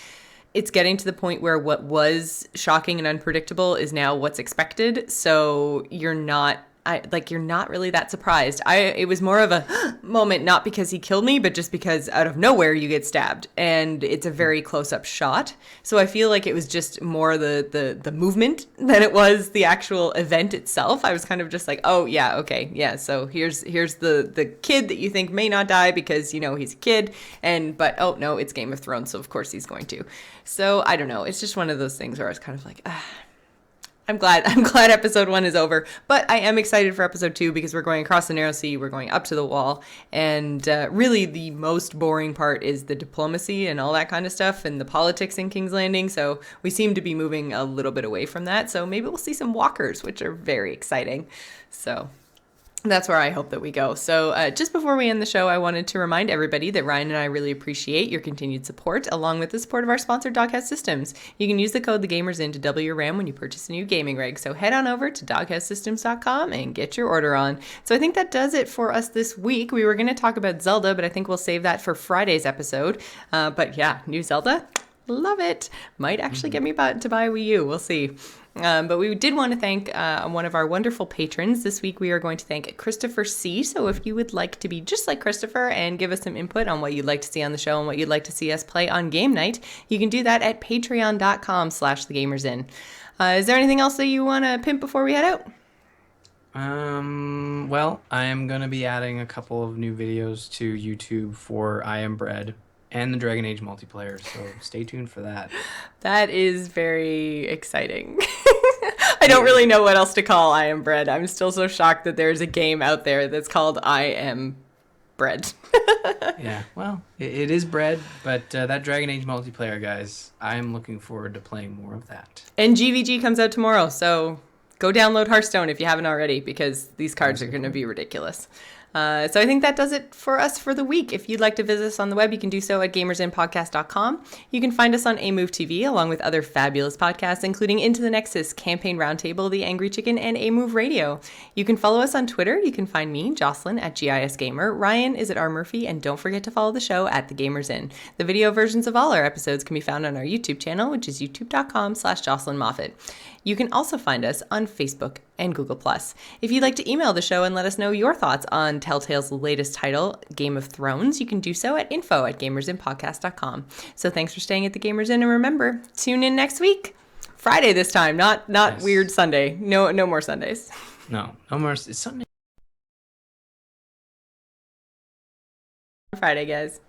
It's getting to the point where what was shocking and unpredictable is now what's expected. So you're not really that surprised. It was more of a moment, not because he killed me, but just because out of nowhere you get stabbed, and it's a very close up shot. So I feel like it was just more the movement than it was the actual event itself. I was kind of just like, oh yeah, okay, yeah. So here's the kid that you think may not die because he's a kid, but oh no, it's Game of Thrones, so of course he's going to. So I don't know. It's just one of those things where I was kind of like, I'm glad. I'm glad episode 1 is over, but I am excited for episode 2 because we're going across the narrow sea, we're going up to the wall, and really the most boring part is the diplomacy and all that kind of stuff and the politics in King's Landing. So we seem to be moving a little bit away from that. So maybe we'll see some walkers, which are very exciting. So that's where I hope that we go. So just before we end the show, I wanted to remind everybody that Ryan and I really appreciate your continued support, along with the support of our sponsor, Doghouse Systems. You can use the code TheGamersIn to double your RAM when you purchase a new gaming rig. So head on over to doghousesystems.com and get your order on. So I think that does it for us this week. We were going to talk about Zelda, but I think we'll save that for Friday's episode. But yeah, new Zelda. Love it. Might actually get me to buy a Wii U. We'll see. But we did want to thank one of our wonderful patrons. This week we are going to thank Christopher C. So if you would like to be just like Christopher and give us some input on what you'd like to see on the show and what you'd like to see us play on game night, you can do that at patreon.com/thegamersin. Is there anything else that you want to pimp before we head out? Well, I am going to be adding a couple of new videos to YouTube for I Am Bread and the Dragon Age multiplayer, so stay tuned for that. That is very exciting. I don't really know what else to call I Am Bread. I'm still so shocked that there's a game out there that's called I Am Bread. Yeah, well, it is bread, but that Dragon Age multiplayer, guys, I'm looking forward to playing more of that. And GvG comes out tomorrow, so go download Hearthstone if you haven't already, because these cards are going to be ridiculous. So I think that does it for us for the week. If you'd like to visit us on the web, you can do so at gamersinpodcast.com. You can find us on AMove TV along with other fabulous podcasts, including Into the Nexus, Campaign Roundtable, The Angry Chicken, and AMove Radio. You can follow us on Twitter. You can find me, Jocelyn, at GISGamer. Ryan is at R. Murphy, and don't forget to follow the show at The Gamers Inn. The video versions of all our episodes can be found on our YouTube channel, which is youtube.com/Jocelyn Moffat. You can also find us on Facebook and Google+. If you'd like to email the show and let us know your thoughts on Telltale's latest title, Game of Thrones, you can do so at info@gamersinpodcast.com. So thanks for staying at the Gamers Inn, and remember, tune in next week. Friday this time, not yes. Weird Sunday. No more Sundays. No more. It's Sunday. Friday, guys.